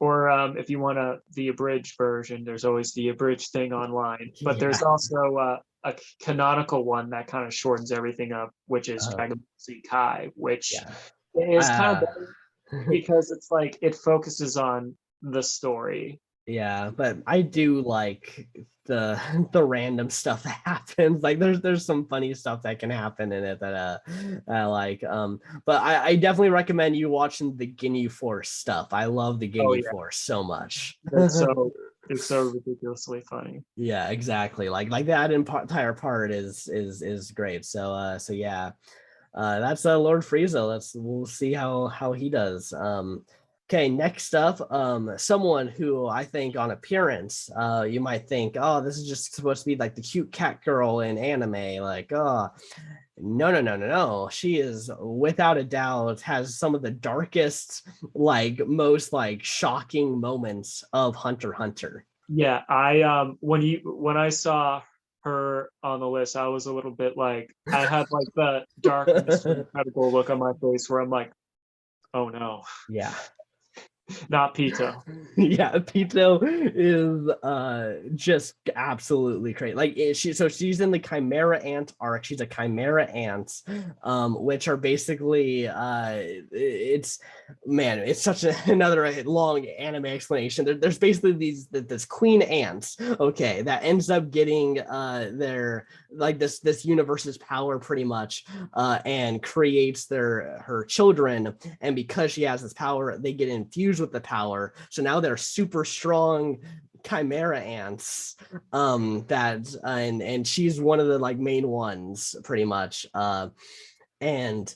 S2: Or if you want the abridged version, there's always the abridged thing online. But there's
S1: Yeah.
S2: also a canonical one that kind of shortens everything up, which is Dragon Ball Z Kai, which
S1: Yeah.
S2: is kind of better because it's like it focuses on the story.
S1: Yeah, but I do like the random stuff that happens. Like there's some funny stuff that can happen in it that I like. But I definitely recommend you watching the Ginyu Force stuff. I love the Ginyu Force so much.
S2: It's so ridiculously funny.
S1: Yeah, exactly. Like that entire part is great. So yeah. That's Lord Frieza. We'll see how he does. Okay, next up, someone who I think on appearance, you might think, oh, this is just supposed to be like the cute cat girl in anime. Like, oh, no. She is without a doubt has some of the darkest, like most like shocking moments of Hunter x Hunter.
S2: Yeah, when I saw her on the list, I was a little bit like I had like the dark incredible look on my face where I'm like, oh no,
S1: Yeah.
S2: not Pito.
S1: Yeah, Pito is just absolutely crazy. Like she's in the Chimera Ant arc. She's a Chimera Ant, which are basically it's such another long anime explanation. There's basically this queen ant, okay, that ends up getting their like this universe's power pretty much, and creates her children, and because she has this power, they get infused with the power, so now they're super strong chimera ants, and she's one of the like main ones pretty much, and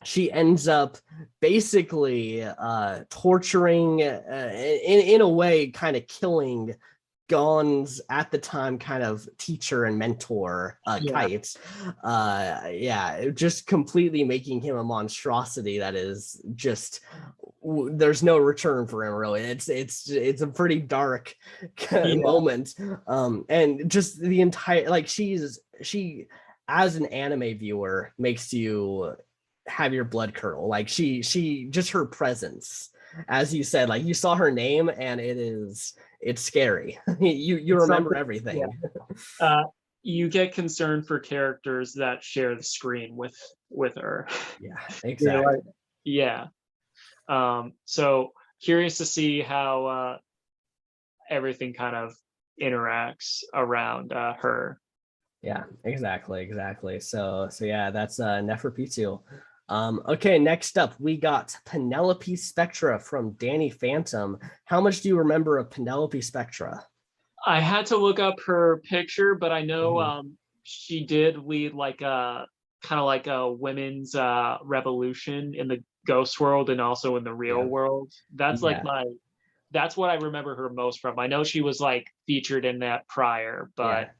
S1: she ends up basically torturing, in a way kind of killing Gon's at the time kind of teacher and mentor, Kite. Just completely making him a monstrosity that is just, there's no return for him really. It's a pretty dark moment, and just the entire, like she as an anime viewer makes you have your blood curdle. Like she just her presence, as you said, like you saw her name and it's scary. you remember everything.
S2: You get concerned for characters that share the screen with her.
S1: Yeah, exactly.
S2: Yeah. So curious to see how everything kind of interacts around her.
S1: Yeah, exactly. So yeah, that's Neferpitu. Okay, next up we got Penelope Spectra from Danny Phantom. How much do you remember of Penelope Spectra?
S2: I had to look up her picture, but I know she did lead like a kind of like a women's revolution in the ghost world and also in the real world. That's like that's what I remember her most from. I know she was like featured in that prior, but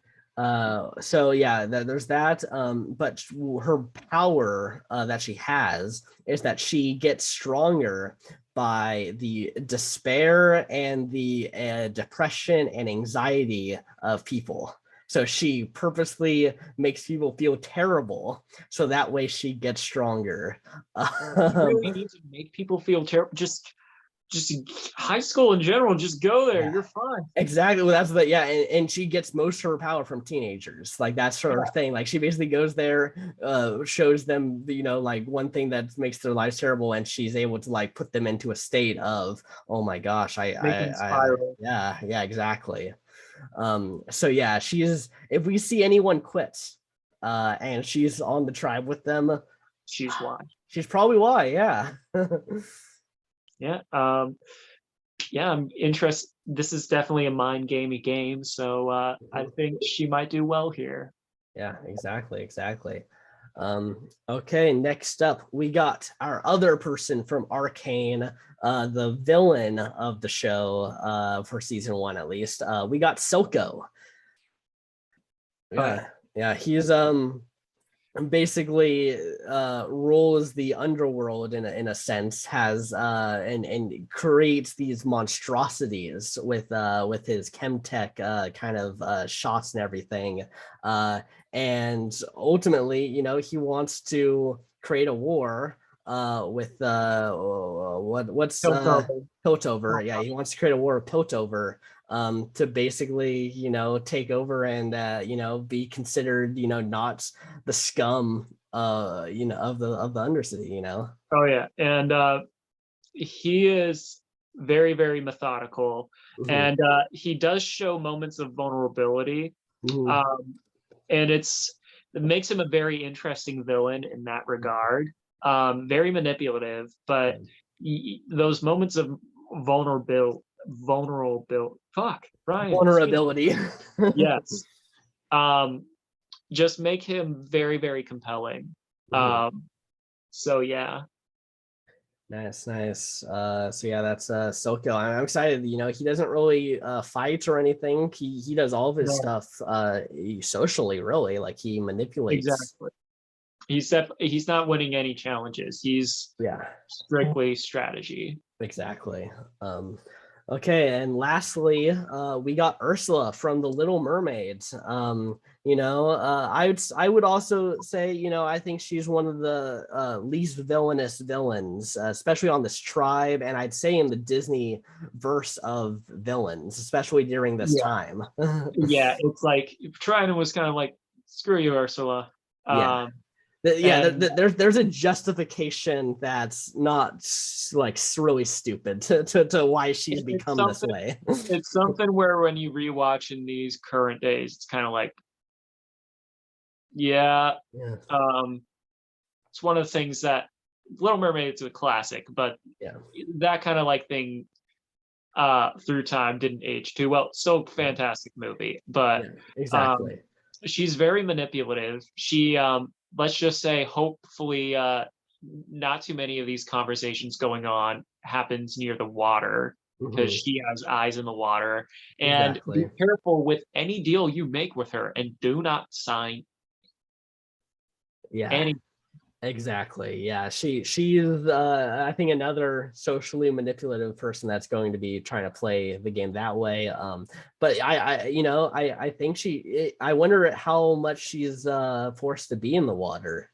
S1: so yeah, there's that, but her power that she has is that she gets stronger by the despair and the depression and anxiety of people. So she purposely makes people feel terrible, so that way she gets stronger.
S2: You really need to make people feel terrible. Just high school in general, just go there, you're fine.
S1: Exactly. Well, that's and she gets most of her power from teenagers. Like that's her thing. Like she basically goes there, shows them, like one thing that makes their lives terrible, and she's able to like put them into a state of, oh my gosh, yeah, exactly. So yeah, if we see anyone quit, and she's on the tribe with them,
S2: she's why.
S1: She's probably why, yeah.
S2: Yeah. I'm interested. This is definitely a mind gamey game, so I think she might do well here.
S1: Yeah, exactly. Okay, next up we got our other person from Arcane, the villain of the show, for season 1 at least. We got Soco. Yeah, he's basically rules the underworld in a sense, has and creates these monstrosities with his chemtech kind of shots and everything, and ultimately, he wants to create a war with what's
S2: Piltover.
S1: Piltover. Yeah, he wants to create a war with Piltover, to basically, take over and, be considered, not the scum, of the Undercity.
S2: Oh yeah, and he is very, very methodical,
S1: Mhm.
S2: and he does show moments of vulnerability,
S1: Mhm.
S2: um, and it makes him a very interesting villain in that regard. Very manipulative, but those moments of vulnerable. Fuck, Ryan.
S1: Vulnerability.
S2: Yes. Um, just make him very, very compelling.
S1: Mhm.
S2: So yeah.
S1: Nice. So yeah, that's Soco. I'm excited. He doesn't really fight or anything. He does all of his
S2: No,
S1: stuff socially, really. Like, he manipulates.
S2: exactly. He's not winning any challenges. He's
S1: Yeah.
S2: strictly strategy.
S1: Exactly. Okay, and lastly, we got Ursula from the Little Mermaids. I would also say, I think she's one of the least villainous villains, especially on this tribe, and I'd say in the Disney verse of villains, especially during this
S2: Yeah.
S1: time.
S2: Yeah, it's like Triton was kind of like, screw you, Ursula.
S1: Yeah.
S2: Um,
S1: Yeah,
S2: and
S1: there's a justification that's not like really stupid to why she's
S2: it's
S1: become this
S2: something
S1: way.
S2: it's something where when you rewatch in these current days, it's kind of like, yeah,
S1: Yeah,
S2: um, it's one of the things that Little Mermaid's a classic, but
S1: yeah,
S2: that kind of like thing through time didn't age too well. So fantastic movie, but
S1: yeah,
S2: um
S1: exactly.
S2: she's very manipulative. She let's just say hopefully not too many of these conversations going on happens near the water because
S1: Mhm.
S2: she has eyes in the water. And be
S1: Exactly.
S2: careful with any deal you make with her and do not sign
S1: Yeah,
S2: any.
S1: exactly. Yeah, she's I think another socially manipulative person that's going to be trying to play the game that way. But I think I wonder how much she's forced to be in the water.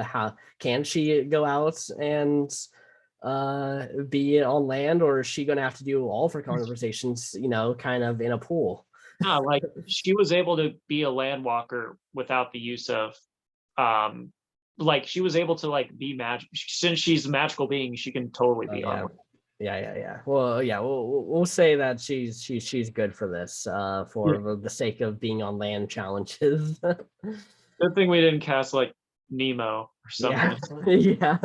S1: How can she go out and be on land, or is she going to have to do all of her conversations, kind of in a pool?
S2: Like she was able to be a land walker without the use of um like she was able to like be magic since she's a magical being, she can totally
S1: Oh
S2: be on
S1: yeah.
S2: land.
S1: Yeah. Well, yeah, we'll say that she's good for this,
S2: Yeah.
S1: for the sake of being on land challenges.
S2: Good thing we didn't cast like Nemo or
S1: Yeah,
S2: something.
S1: yeah.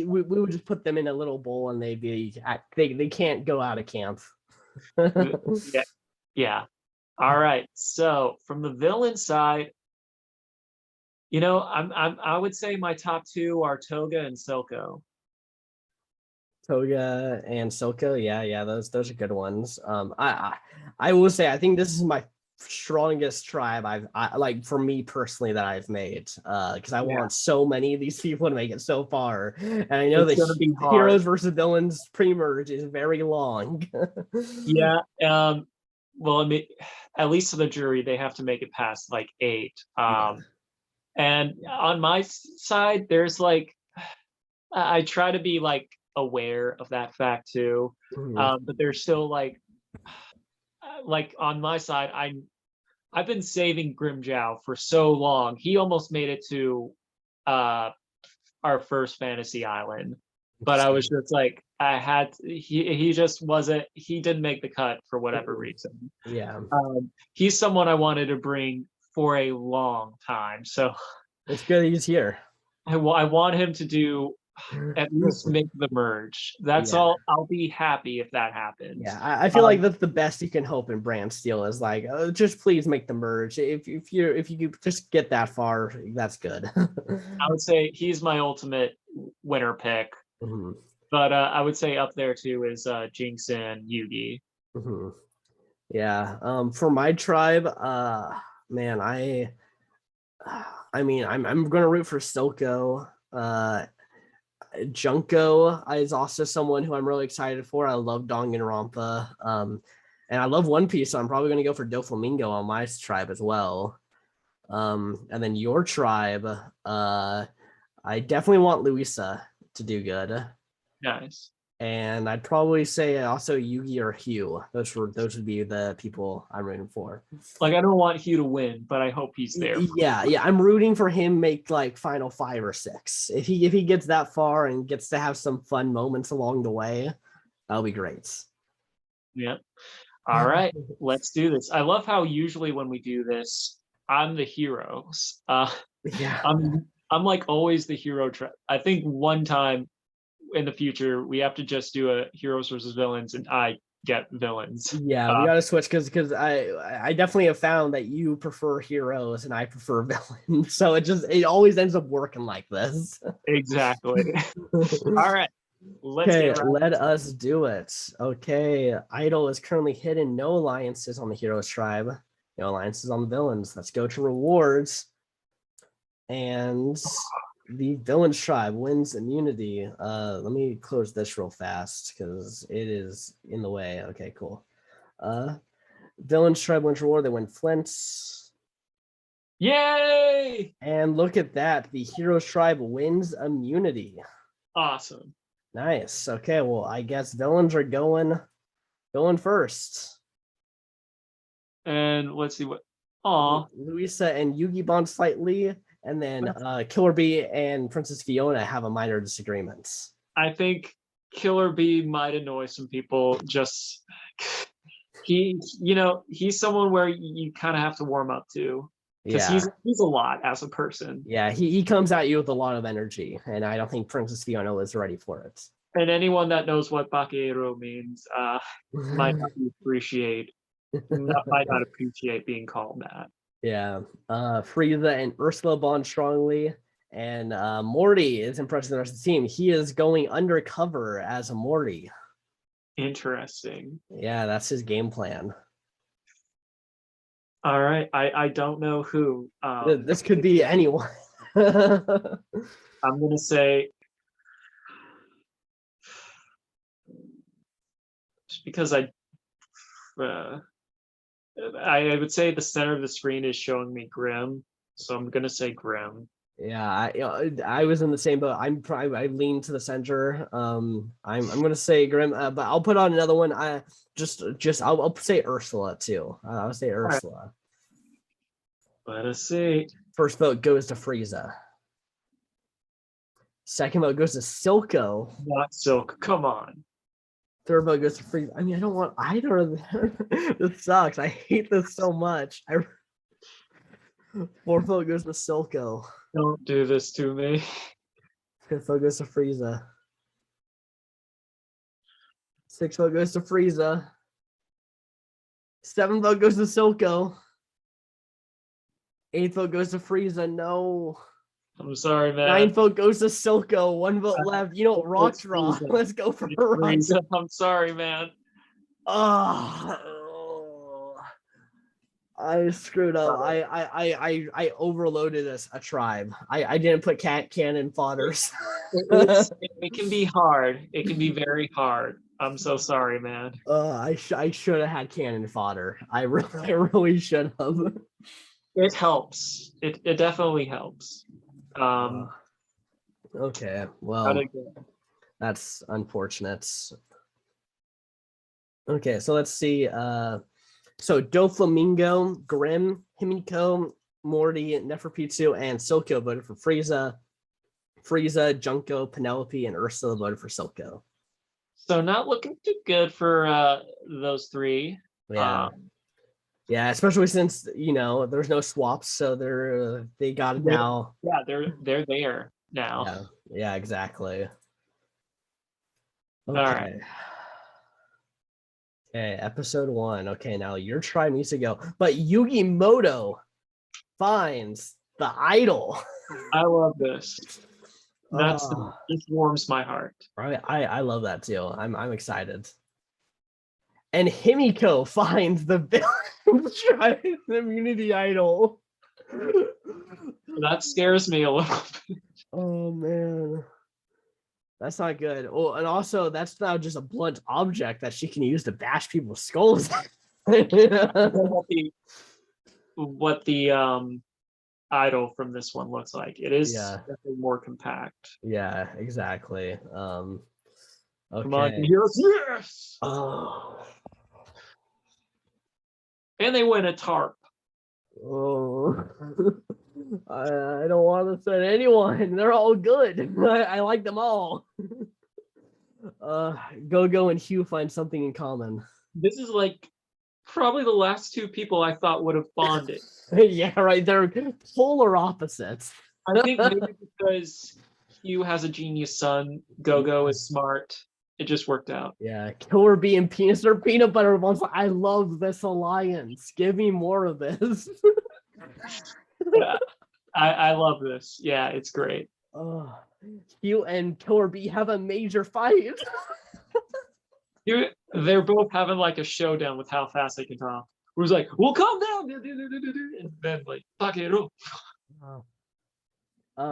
S1: We would just put them in a little bowl, and they can't go out of camp.
S2: Yeah. Yeah. All right. So from the villain side, I would say my top two are Toga and Silco.
S1: Toga and Silco, yeah, those are good ones. I will say, I think this is my strongest tribe like, for me personally, that I've made, because I
S2: Yeah.
S1: want so many of these people to make it so far, and I know
S2: It's
S1: the
S2: gonna be hard.
S1: heroes versus villains pre-merge is very long.
S2: Yeah. Well, I mean, at least to the jury, they have to make it past like eight.
S1: Yeah.
S2: And on my side, there's like I try to be like aware of that fact too.
S1: Mhm.
S2: But there's still like on my side, I've been saving Grimjow for so long. He almost made it to uh our first fantasy island. But I was just like he just wasn't he didn't make the cut for whatever
S1: Mhm.
S2: reason.
S1: Yeah,
S2: He's someone I wanted to bring for a long time. So
S1: it's good he's here.
S2: I want him to do at least make the merge. That's
S1: Yeah.
S2: all. I'll be happy if that happens.
S1: Yeah, I feel like
S2: Um,
S1: that's the best you can hope in Brantsteele, is like, just please make the merge. If you could just get that far, that's good.
S2: I would say he's my ultimate winner pick,
S1: Mhm,
S2: but I would say up there too is Jinx and Yugi.
S1: mhm. Yeah. For my tribe, man, I mean, I'm gonna root for Soco. Junko is also someone who I'm really excited for. I love Danganronpa. And I love One Piece, so I'm probably gonna go for Doflamingo on my tribe as well. And then your tribe, I definitely want Luisa to do good.
S2: Nice.
S1: And I'd probably say also Yugi or Hugh. Those would be the people I'm rooting for.
S2: Like, I don't want Hugh to win, but I hope he's there.
S1: Yeah. I'm rooting for him make like final 5 or 6. If he gets that far and gets to have some fun moments along the way, that'll be great.
S2: Yeah. All right, let's do this. I love how usually when we do this, I'm the hero.
S1: Yeah.
S2: I'm like always the hero. I think one time in the future we have to just do a heroes versus villains, and I get villains.
S1: Yeah, we gotta switch because I definitely have found that you prefer heroes and I prefer villains, so it always ends up working like this.
S2: Exactly. All right,
S1: okay, let us do it. Okay, Idol is currently hidden. No alliances on the heroes tribe. No alliances on the villains. Let's go to rewards. And the villains tribe wins immunity. Let me close this real fast because it is in the way. Okay, cool. Villains tribe wins reward. They win flints.
S2: Yay!
S1: And look at that. The heroes tribe wins immunity.
S2: Awesome.
S1: Nice. Okay, well, I guess villains are going first.
S2: And let's see what. Aw.
S1: Luisa and Yugi bond slightly, and then Killer Bee and Princess Fiona have a minor disagreements.
S2: I think Killer Bee might annoy some people. Just he's someone where you kind of have to warm up to, because he's a lot as a person.
S1: Yeah, he comes at you with a lot of energy, and I don't think Princess Fiona is ready for it.
S2: And anyone that knows what Bakeiro means might not appreciate being called that.
S1: Yeah. Frieza and Ursula bond strongly, and Morty is impressing the rest of the team. He is going undercover as a Morty.
S2: Interesting.
S1: Yeah, that's his game plan.
S2: All right, I don't know who.
S1: This could be anyone.
S2: I'm gonna say, just because I would say the center of the screen is showing me Grim, so I'm gonna say Grim.
S1: Yeah, I was in the same boat. I lean to the center. I'm gonna say Grim, but I'll put on another one. I'll say Ursula too. I'll say Ursula.
S2: Right. Let us see.
S1: First vote goes to Frieza. Second vote goes to Silco.
S2: Not Silk. Come on.
S1: Third vote goes to Frieza. I mean, I don't want either of them. This sucks. I hate this so much. Fourth vote goes to Silco.
S2: Don't do this to me.
S1: Fifth vote goes to Frieza. Sixth vote goes to Frieza. Seventh vote goes to Silco. Eighth vote goes to Frieza. No.
S2: I'm sorry, man.
S1: Ninth vote goes to Silco. 1 vote left. You know what? Rock draw. Let's go for Frieza.
S2: I'm sorry, man.
S1: Oh, I screwed up. I overloaded a tribe. I didn't put cannon fodders.
S2: It can be hard. It can be very hard. I'm so sorry, man.
S1: I should have had cannon fodder. I really should have.
S2: It helps. It definitely helps.
S1: Okay, well, that's unfortunate. Okay, so let's see. So Doflamingo, Grim, Himiko, Morty, Neferpitsu, and Silco voted for Frieza. Frieza, Junko, Penelope, and Ursula voted for Silco.
S2: So not looking too good for those three.
S1: Yeah. Yeah, especially since there's no swaps, so they got it now.
S2: Yeah, they're there now.
S1: Yeah, exactly. Okay.
S2: All right.
S1: Okay, episode 1. Okay, now your tribe needs to go, but Yugi Moto finds the idol.
S2: I love this. This warms my heart.
S1: Right, I love that too. I'm excited. And Himiko finds the villain. Immunity idol.
S2: That scares me a little bit.
S1: Oh man. That's not good. Oh, and also that's now just a blunt object that she can use to bash people's skulls.
S2: What the idol from this one looks like. It is definitely more compact.
S1: Yeah, exactly.
S2: Come on,
S1: Okay.
S2: heroes. Yes!
S1: Oh.
S2: And they win a tarp.
S1: Oh. I don't want to say anyone. They're all good. I like them all. Gogo and Hugh find something in common.
S2: This is like probably the last two people I thought would have bonded.
S1: Yeah, right. They're polar opposites.
S2: I think maybe because Hugh has a genius son, Gogo is smart. It just worked out.
S1: Yeah, Killer Bee and Penis or Peanut Butter ones. I love this alliance. Give me more of this.
S2: Yeah, I love this. Yeah, it's great.
S1: Hugh and Killer Bee have a major fight.
S2: They're both having like a showdown with how fast they can talk. Who's like, "Well, calm down," and then like, "Fuck it up."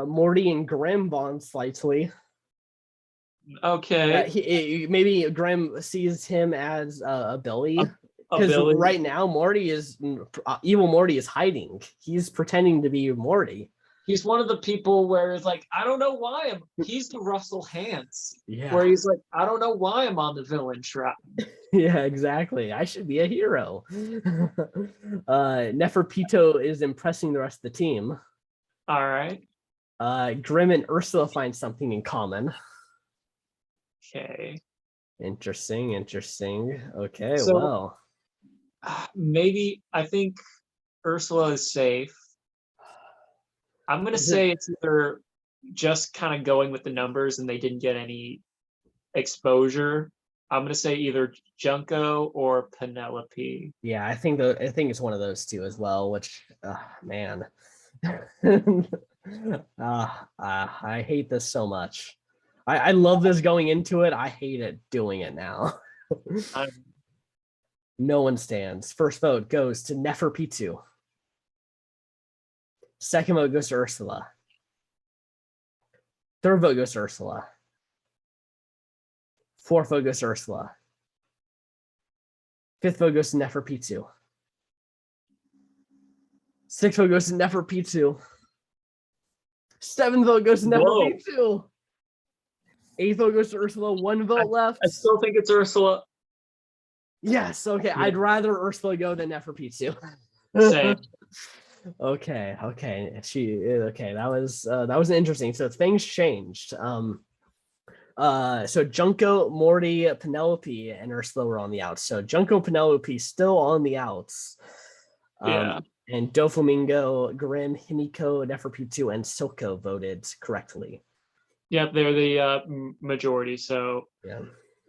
S1: Morty and Grimm bond slightly.
S2: Okay.
S1: Maybe Grimm sees him as a Billy. Because right now, evil Morty is hiding. He's pretending to be Morty.
S2: He's one of the people where it's like, I don't know why he's the Russell Hantz.
S1: Yeah.
S2: Where he's like, I don't know why I'm on the villain track.
S1: Yeah, exactly. I should be a hero. Neferpito is impressing the rest of the team.
S2: All right.
S1: Grimm and Ursula find something in common.
S2: Okay.
S1: Interesting. Okay,
S2: so,
S1: well.
S2: Maybe I think Ursula is safe. I'm going to say it's either just kind of going with the numbers and they didn't get any exposure. I'm going to say either Junko or Penelope.
S1: Yeah, I think it's one of those two as well, which, man. I hate this so much. I love this going into it. I hate it doing it now. No one stands. First vote goes to Neferpitu. Second vote goes to Ursula. Third vote goes to Ursula. Fourth vote goes to Ursula. Fifth vote goes to Neferpitu. Sixth vote goes to Neferpitu. Seventh vote goes to Neferpitu. Eighth vote goes to Ursula. One vote left.
S2: I still think it's Ursula.
S1: Yes. Okay. Yeah. I'd rather Ursula go than Neferpitu.
S2: Same.
S1: Okay. That was interesting. So things changed. So Junko, Morty, Penelope, and Ursula were on the outs. So Junko, Penelope still on the outs.
S2: Yeah.
S1: And Doflamingo, Grimm, Himiko, Neferpitu, and Soco voted correctly.
S2: Yep, they're the majority. So
S1: yeah.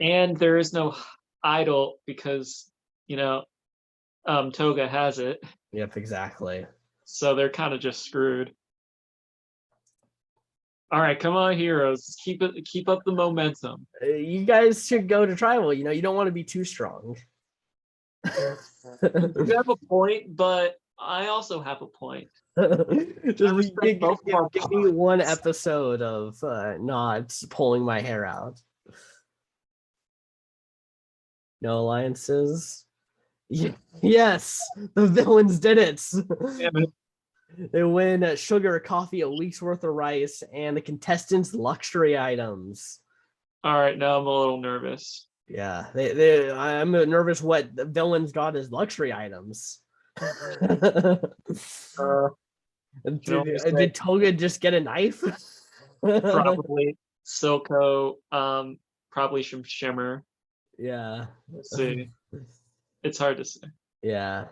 S2: And there is no idol because Toga has it.
S1: Yep, exactly.
S2: So they're kind of just screwed. All right, come on, heroes. Keep up the momentum.
S1: You guys should go to tribal. You don't want to be too strong.
S2: You have a point, but I also have a point.
S1: Just give me one episode of not pulling my hair out. No alliances. Yes, the villains did it. They win sugar, coffee, a week's worth of rice, and the contestants' luxury items.
S2: All right, now I'm a little nervous.
S1: Yeah, I'm nervous what the villains got as luxury items. Did Toga just get a knife?
S2: Probably. Soco, probably some shimmer.
S1: Yeah.
S2: Let's see. It's hard to say.
S1: Yeah.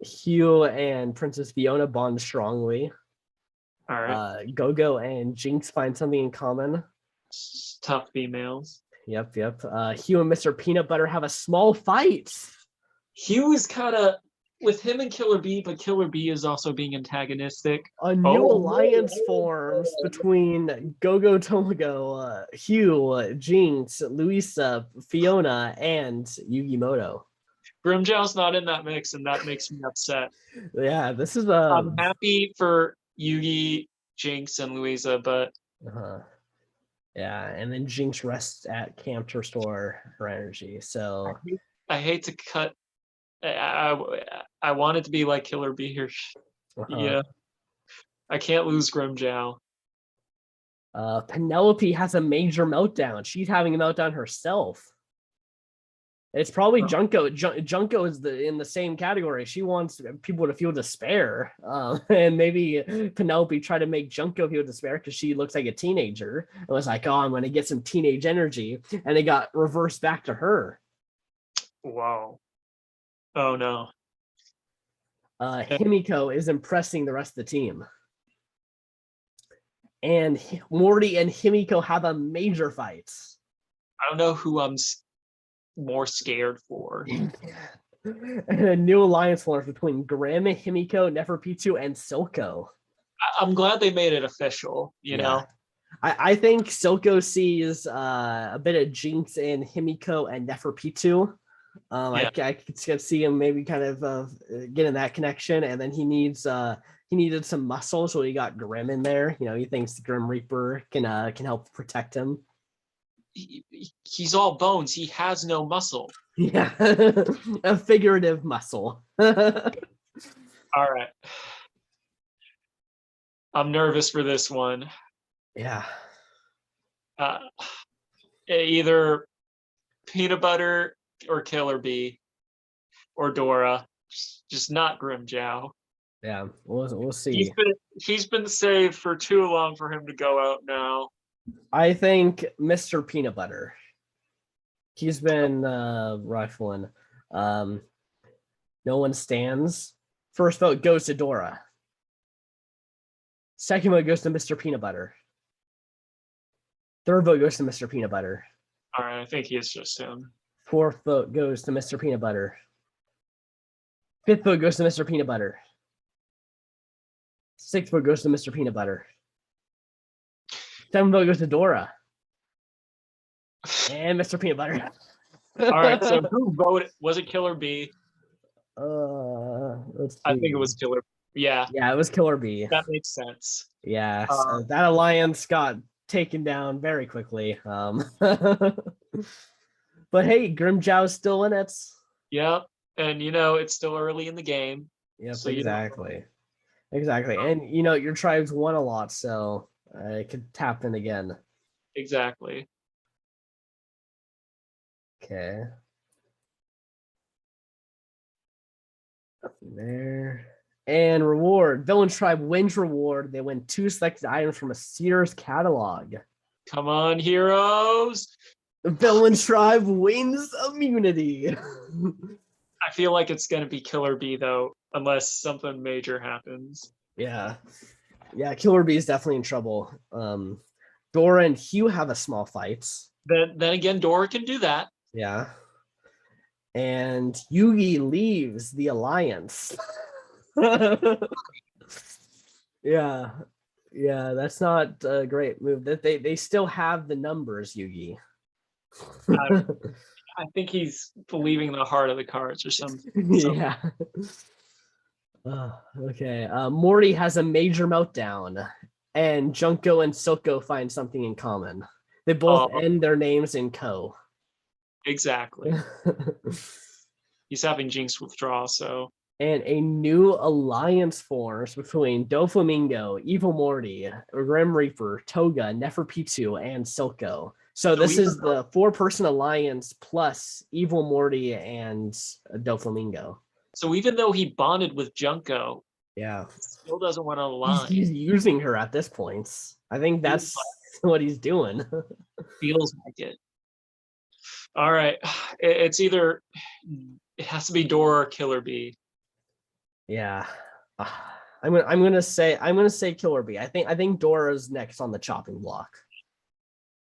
S1: Hugh and Princess Fiona bond strongly.
S2: All right.
S1: Gogo and Jinx find something in common.
S2: Tough females.
S1: Yep. Hugh and Mr. Peanut Butter have a small fight.
S2: Hugh is kind of with him and Killer Bee, but Killer Bee is also being antagonistic.
S1: A new alliance forms between Gogo Tamago, Hugh, Jinx, Luisa, Fiona, and Yugi Moto.
S2: Grimjow's not in that mix, and that makes me upset.
S1: Yeah, this is
S2: I'm happy for Yugi, Jinx, and Louisa, but
S1: yeah, and then Jinx rests at camp to restore her energy. So
S2: I hate to cut. I want it to be like Killer Bee here. Yeah, I can't lose Grimjow.
S1: Penelope has a major meltdown. She's having a meltdown herself. It's probably Junko. Junko is in the same category. She wants people to feel despair, and maybe Penelope tried to make Junko feel despair because she looks like a teenager. It was like, oh, I'm going to get some teenage energy, and it got reversed back to her.
S2: Wow. Oh no.
S1: Himiko is impressing the rest of the team. And Morty and Himiko have a major fight.
S2: I don't know who I'm more scared for.
S1: And a new alliance forms between Grimm, Himiko, Neferpitou, and Soco.
S2: I'm glad they made it official, you know?
S1: I think Soco sees a bit of Jinx in Himiko and Neferpitou. I could see him maybe kind of getting that connection, and then he needed some muscle, so he got Grimm in there. You know, he thinks the Grim Reaper can help protect him.
S2: He's all bones. He has no muscle.
S1: Yeah, a figurative muscle.
S2: All right. I'm nervous for this one.
S1: Yeah.
S2: Either Peanut Butter or Killer Bee or Dora. Just not Grimjow.
S1: Yeah, we'll see.
S2: He's been saved for too long for him to go out now.
S1: I think Mr. Peanut Butter. He's been rifling. No one stands. First vote goes to Dora. Second vote goes to Mr. Peanut Butter. Third vote goes to Mr. Peanut Butter.
S2: All right, I think it's just him.
S1: Fourth vote goes to Mr. Peanut Butter. Fifth vote goes to Mr. Peanut Butter. Sixth vote goes to Mr. Peanut Butter. Seventh vote goes to Dora. And Mr. Peanut Butter.
S2: All right, so who voted? Was it Killer Bee?
S1: Let's see.
S2: I think it was Killer. Yeah.
S1: Yeah, it was Killer Bee.
S2: That makes sense.
S1: Yeah, so that alliance got taken down very quickly. But hey, Grimjow's still in it.
S2: Yep, and it's still early in the game.
S1: Yep, so exactly. Exactly. And your tribe's won a lot, so it could happen again.
S2: Exactly.
S1: Okay. Nothing there. And reward. Villain's tribe wins reward. They win 2 selected items from a Sears catalog.
S2: Come on, heroes.
S1: The Villain's tribe wins immunity.
S2: I feel like it's going to be Killer Bee, though, unless something major happens.
S1: Yeah. Yeah, Killer Bee is definitely in trouble. Dora and Hugh have a small fight.
S2: Then again, Dora can do that.
S1: Yeah. And Yugi leaves the alliance. Yeah. Yeah, that's not a great move. That they still have the numbers, Yugi.
S2: I think he's believing the heart of the cards or something.
S1: Yeah. Okay. Morty has a major meltdown, and Junko and Soco find something in common. They both end their names in Ko.
S2: Exactly. He's having Jinx withdraw, so.
S1: And a new alliance forms between Doflamingo, Evil Morty, Grim Reaper, Toga, Neferpitou, and Soco. So this is the 4-person alliance plus Evil Morty and Doflamingo.
S2: So even though he bonded with Junko,
S1: yeah,
S2: he still doesn't want to align.
S1: He's using her at this point. I think that's what he's doing.
S2: Feels like it. All right, it has to be Dora or Killer Bee.
S1: Yeah, I'm gonna say Killer Bee. I think Dora's next on the chopping block.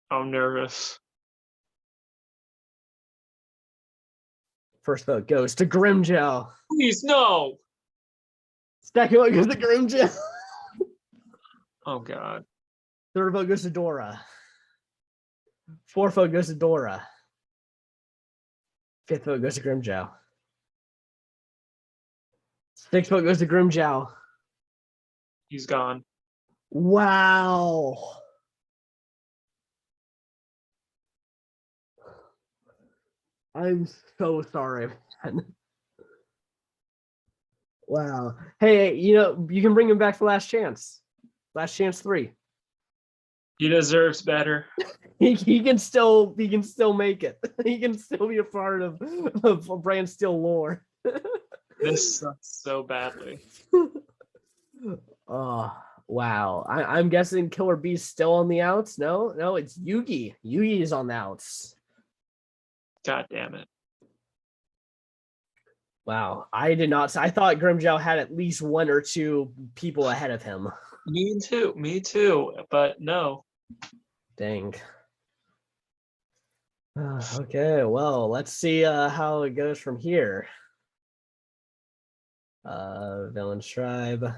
S2: I'm nervous.
S1: First vote goes to Grimjow.
S2: Please, no.
S1: Second vote goes to Grimjow.
S2: Oh, God.
S1: Third vote goes to Dora. Fourth vote goes to Dora. Fifth vote goes to Grimjow. 6 vote goes to Grimjow.
S2: He's gone.
S1: Wow. I'm so sorry, man. Wow. Hey, you can bring him back for Last Chance. Last Chance 3.
S2: He deserves better.
S1: He can still make it. He can still be a part of Brantsteele lore.
S2: This sucks so badly.
S1: Oh wow. I'm guessing Killer Bee's still on the outs. No, it's Yugi. Yugi is on the outs.
S2: God damn it.
S1: Wow. I did not. I thought Grimjow had at least 1 or 2 people ahead of him.
S2: Me too. But no.
S1: Dang. Okay, well, let's see how it goes from here. Villain's Tribe.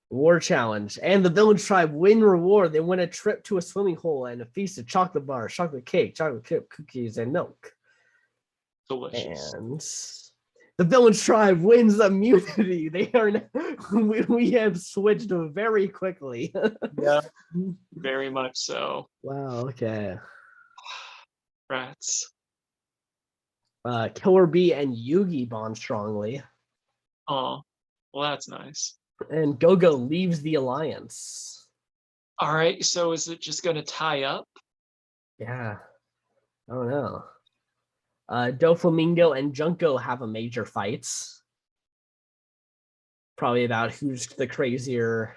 S1: War challenge. And the Villain's Tribe win reward. They win a trip to a swimming hole and a feast of chocolate bars, chocolate cake, chocolate chip cookies, and milk.
S2: Delicious.
S1: And the Villain's Tribe wins immunity. They are we have switched very quickly.
S2: Yeah, very much so.
S1: Wow, okay.
S2: Rats.
S1: Killer Bee and Yugi bond strongly.
S2: Oh, well, that's nice.
S1: And Gogo leaves the alliance.
S2: All right, so is it just going to tie up?
S1: Yeah, I don't know. Doflamingo and Junko have a major fight. Probably about who's the crazier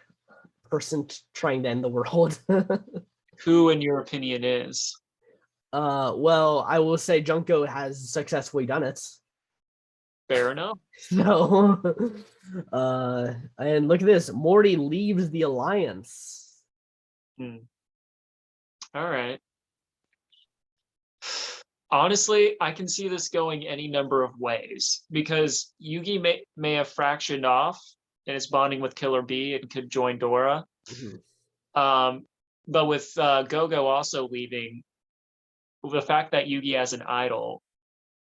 S1: person trying to end the world.
S2: Who, in your opinion, is?
S1: Well, I will say Junko has successfully done it.
S2: Fair enough.
S1: So, and look at this. Morty leaves the alliance.
S2: All right. Honestly, I can see this going any number of ways because Yugi may have fractioned off and is bonding with Killer Bee and could join Dora. But with Gogo also leaving, the fact that Yugi has an idol,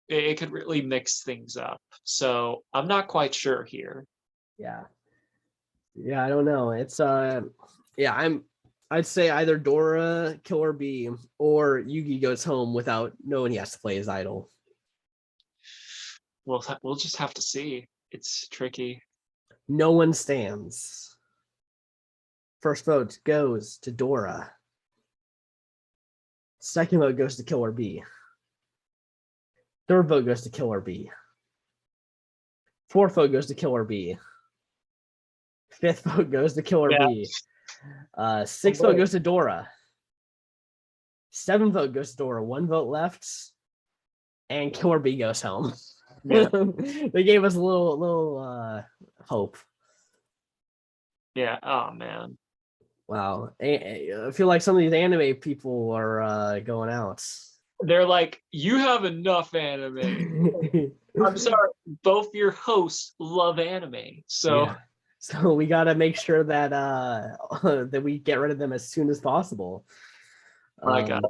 S2: it could really mix things up. So I'm not quite sure here.
S1: Yeah, I don't know. It's I'd say either Dora, Killer Bee, or Yugi goes home without knowing he has to play his idol.
S2: We'll just have to see. It's tricky.
S1: No one stands. First vote goes to Dora. Second vote goes to Killer Bee. Third vote goes to Killer Bee. Fourth vote goes to Killer Bee. Fifth vote goes to Killer Bee. Sixth vote goes to Dora. Seventh vote goes to Dora. 1 vote left. And Killer Bee goes home.
S2: Yeah.
S1: They gave us a little hope.
S2: Yeah. Oh man.
S1: Wow. I feel like some of these anime people are going out.
S2: They're like, you have enough anime. I'm sorry, both your hosts love anime, so
S1: yeah. So we got to make sure that that we get rid of them as soon as possible.
S2: My God.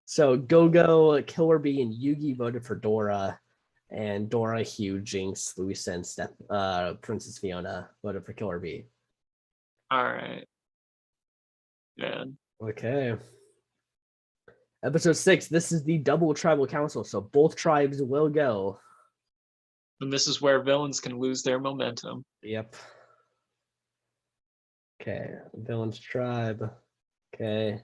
S1: So Gogo, Killer Bee, and Yugi voted for Dora, and Dora, Hugh, Jinx, Luisa, and Princess Fiona voted for Killer Bee.
S2: All right, man.
S1: Okay. Episode 6. This is the double tribal council, so both tribes will go.
S2: And this is where villains can lose their momentum.
S1: Yep. Okay, villains tribe. Okay.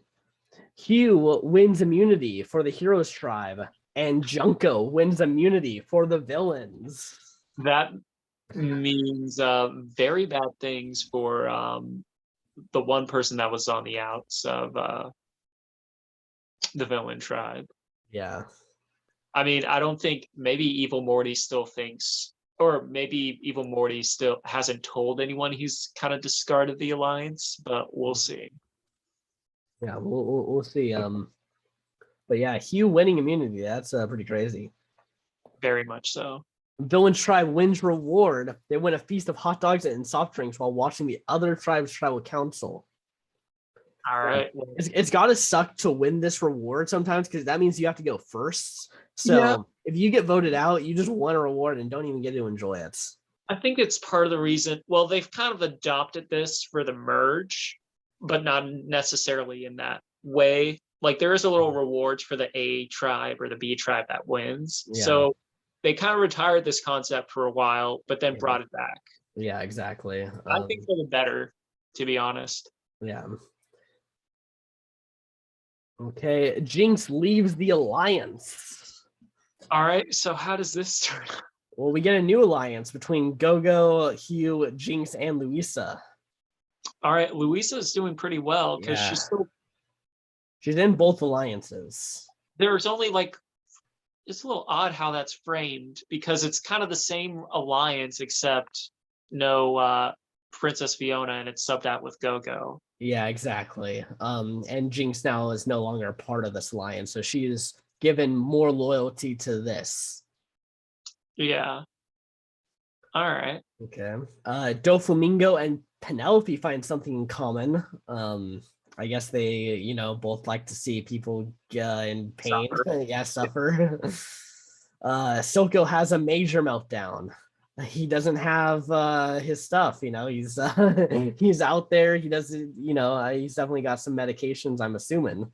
S1: Hugh wins immunity for the heroes tribe, and Junko wins immunity for the villains.
S2: That means very bad things for the one person that was on the outs of the villain tribe.
S1: Yeah.
S2: I mean, I don't think maybe Evil Morty still thinks, or maybe Evil Morty still hasn't told anyone he's kind of discarded the alliance, but we'll see.
S1: Yeah, we'll see. But yeah, Hugh winning immunity, that's pretty crazy.
S2: Very much so.
S1: Villain tribe wins reward. They win a feast of hot dogs and soft drinks while watching the other tribe's tribal council.
S2: All right.
S1: It's got to suck to win this reward sometimes because that means you have to go first. So if you get voted out, you just won a reward and don't even get to enjoy it.
S2: I think it's part of the reason. Well, they've kind of adopted this for the merge, but not necessarily in that way. Like there is a little rewards for the A tribe or the B tribe that wins.
S1: Yeah.
S2: So they kind of retired this concept for a while, but then brought it back.
S1: Yeah, exactly.
S2: I think for the better, to be honest.
S1: Yeah. Okay, Jinx leaves the alliance.
S2: All right, so how does this turn?
S1: Well, we get a new alliance between Gogo, Hugh, Jinx, and Louisa.
S2: All right, Louisa is doing pretty well because
S1: she's in both alliances.
S2: There's only like, it's a little odd how that's framed because it's kind of the same alliance except no Princess Fiona, and it's subbed out with Gogo.
S1: Yeah, exactly. And Jinx now is no longer a part of this alliance, so she is given more loyalty to this.
S2: Yeah. All right.
S1: Okay. Doflamingo and Penelope find something in common. I guess they, both like to see people in pain. Suffer. Soco has a major meltdown. He doesn't have his stuff, he's he's out there. He doesn't, he's definitely got some medications, I'm assuming.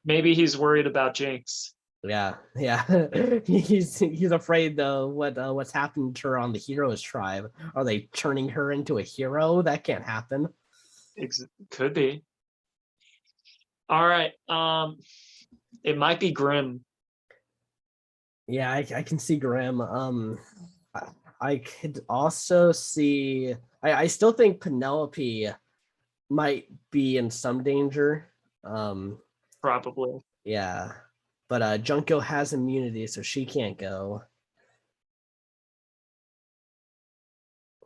S2: Maybe he's worried about Jinx.
S1: Yeah. he's afraid though what's happened to her on the heroes tribe. Are they turning her into a hero? That can't happen.
S2: Could be. All right. It might be Grim.
S1: Yeah, I can see Grim. I could also see I still think Penelope might be in some danger.
S2: Probably.
S1: Yeah. But Junko has immunity, so she can't go.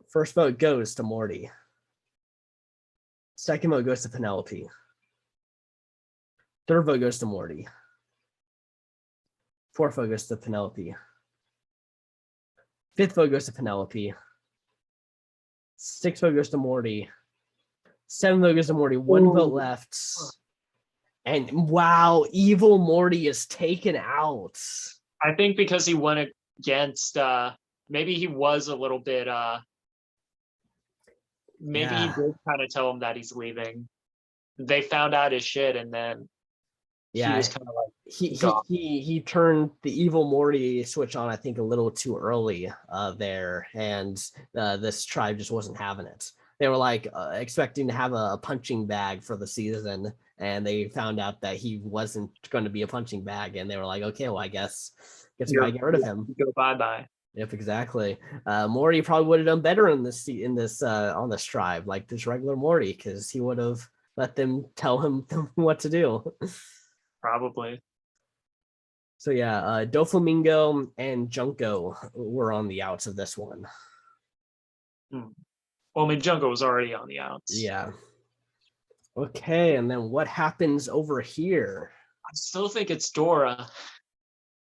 S1: First vote goes to Morty. Second vote goes to Penelope. Third vote goes to Morty. Fourth vote goes to Penelope. Fifth vote goes to Penelope. Sixth vote goes to Morty. Seventh vote goes to Morty. One vote left. And wow, evil Morty is taken out.
S2: I think because he went against maybe he was a little bit maybe he did kind of tell him that he's leaving. They found out his shit, and then he was kind of like
S1: he turned the evil Morty switch on, I think, a little too early there, and this tribe just wasn't having it. They were like expecting to have a punching bag for the season, and they found out that he wasn't going to be a punching bag, and they were like, okay, well, I guess we gotta get rid of him.
S2: Go bye.
S1: Yep, exactly. Morty probably would have done better in this on this tribe, like this regular Morty, because he would have let them tell him what to do.
S2: Probably.
S1: So yeah, Doflamingo and Junko were on the outs of this one.
S2: Well, I mean, Junko was already on the outs.
S1: Yeah. Okay, and then what happens over here?
S2: I still think it's Dora.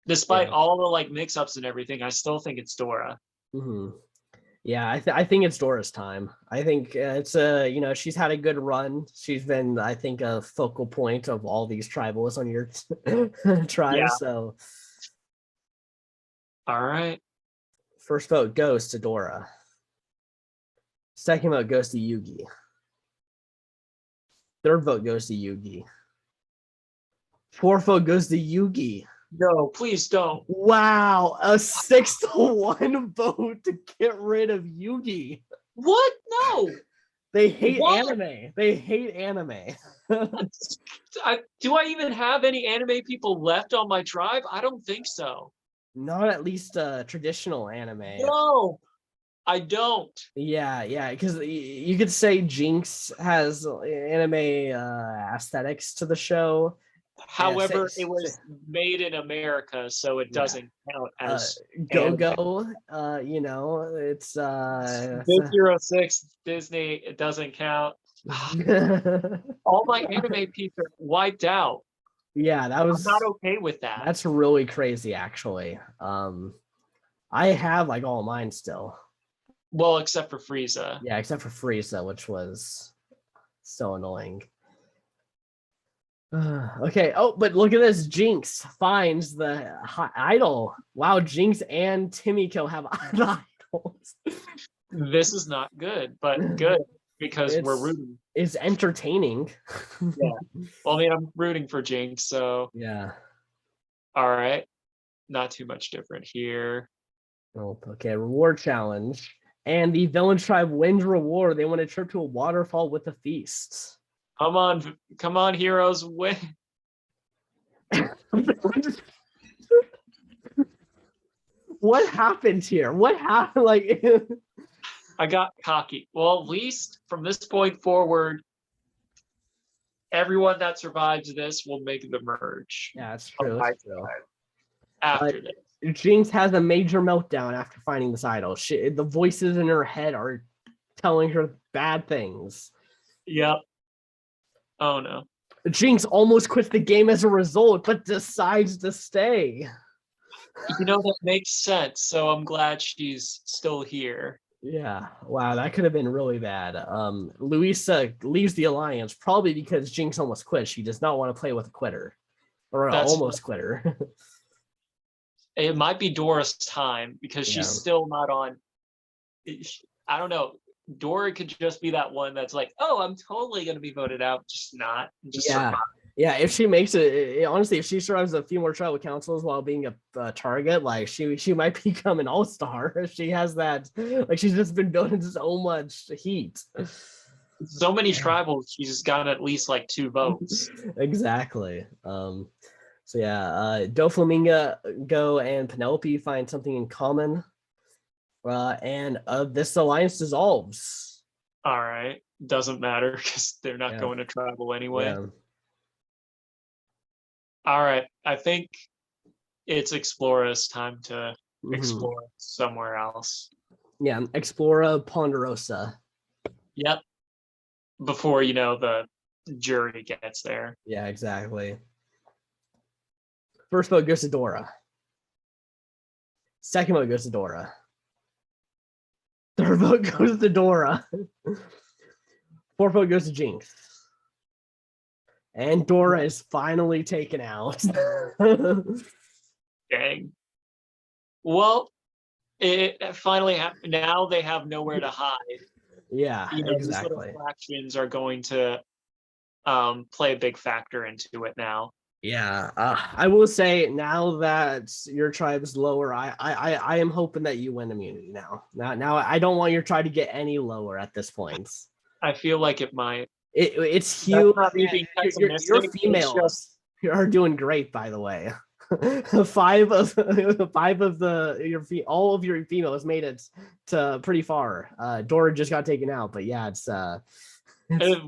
S2: Despite all the like mix-ups and everything, I still think it's Dora.
S1: Mm-hmm. Yeah, I think it's Dora's time. I think it's she's had a good run. She's been, I think, a focal point of all these tribals on your tribe. Yeah. So,
S2: all right.
S1: First vote goes to Dora. Second vote goes to Yugi. Third vote goes to Yugi. Fourth vote goes to Yugi.
S2: No, please don't.
S1: Wow, a 6-1 vote to get rid of Yugi.
S2: What? No.
S1: They hate anime. They hate anime.
S2: Do I even have any anime people left on my tribe? I don't think so.
S1: Not at least traditional anime.
S2: No, I don't.
S1: Yeah, because you could say Jinx has anime aesthetics to the show.
S2: However, it was made in America, so it doesn't count as
S1: Gogo. It's
S2: 06 Disney. It doesn't count. All my anime people are wiped out.
S1: Yeah, I'm
S2: not okay with that.
S1: That's really crazy, actually. I have like all mine still.
S2: Well, except for Frieza.
S1: Yeah, except for Frieza, which was so annoying. Okay. Oh, but look at this. Jinx finds the idol. Wow, Jinx and Himiko have the idols.
S2: This is not good, but good because we're
S1: It's
S2: rooting.
S1: it's entertaining.
S2: Yeah. Well, I mean, I'm rooting for Jinx, so
S1: Yeah.
S2: all right. Not too much different here.
S1: Oh, okay. Reward challenge. And the villain tribe wins reward. They win a trip to a waterfall with a feast.
S2: Come on, heroes, win.
S1: What happened here? What happened? Like,
S2: I got cocky. Well, at least from this point forward, everyone that survives this will make the merge.
S1: yeah, it's true. It's true.
S2: After this.
S1: Jinx has a major meltdown after finding this idol. The voices in her head are telling her bad things.
S2: Yep. Oh no.
S1: Jinx almost quits the game as a result, but decides to stay.
S2: You know, that makes sense. So I'm glad she's still here.
S1: Yeah. Wow, that could have been really bad. Luisa leaves the alliance probably because Jinx almost quit. She does not want to play with a quitter. Or almost quitter.
S2: It might be Dora's time because she's still not on. I don't know. Dora could just be that one that's like, oh, I'm totally going to be voted out. Just not. Just survive.
S1: Yeah, if she makes it, honestly, if she survives a few more tribal councils while being a target, like she might become an all-star. She has that, like she's just been building so much heat.
S2: So many tribals, she's got at least like 2 votes.
S1: Exactly. So yeah, Doflamingo and Penelope find something in common. And this alliance dissolves.
S2: All right. Doesn't matter because they're not going to tribal anyway.
S1: Yeah.
S2: All right. I think it's Explora's time to explore somewhere else.
S1: Yeah, Explora Ponderosa.
S2: Yep. Before, the jury gets there.
S1: Yeah, exactly. First vote goes to Dora. Second vote goes to Dora. Third vote goes to Dora. Fourth vote goes to Jinx. And Dora is finally taken out.
S2: Dang. Well, it finally happened. Now they have nowhere to hide.
S1: Yeah, exactly.
S2: These little fractions are going to play a big factor into it now.
S1: Yeah, I will say now that your tribe's lower, I am hoping that you win immunity now. Now I don't want your tribe to get any lower at this point.
S2: I feel like it might.
S1: It's huge. Your females
S2: just...
S1: are doing great, by the way. All of your females made it to pretty far. Dora just got taken out, but yeah, it's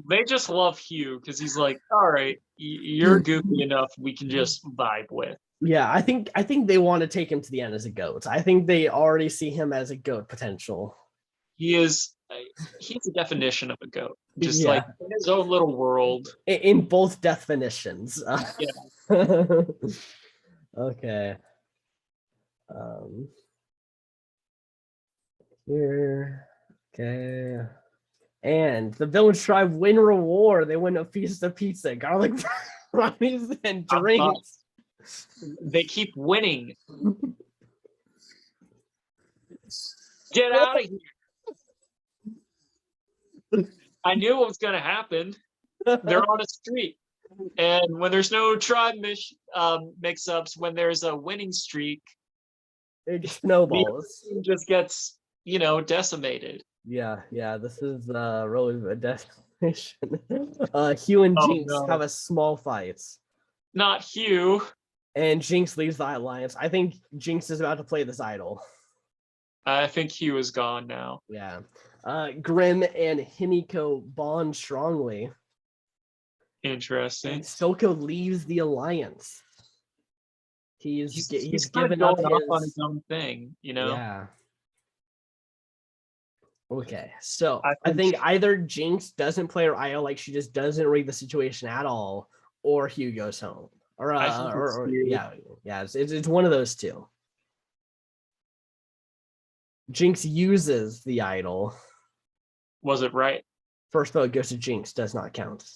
S2: they just love Hugh because he's like, all right, you're goofy enough we can just vibe with.
S1: Yeah, I think they want to take him to the end as a goat. I think they already see him as a goat potential.
S2: He's the definition of a goat, just like in his own little world.
S1: In both definitions. Yeah. Okay. Here. Okay. And the village tribe win reward. They win a feast of pizza, garlic fries, and drinks.
S2: They keep winning. Get out of here. I knew what was going to happen. They're on a streak. And when there's no tribe mix-ups, when there's a winning streak,
S1: it snowballs.
S2: It just gets, decimated.
S1: Yeah, this is really a destination. Hugh and Jinx have a small fight.
S2: Not Hugh.
S1: And Jinx leaves the alliance. I think Jinx is about to play this idol.
S2: I think Hugh is gone now.
S1: Yeah. Grim and Himiko bond strongly.
S2: Interesting.
S1: And Soco leaves the alliance. He's given
S2: up on his own thing,
S1: Yeah. Okay, so I think either Jinx doesn't play her idol, like she just doesn't read the situation at all, or Hugh goes home. It's one of those two. Jinx uses the idol.
S2: Was it right?
S1: First vote goes to Jinx, does not count.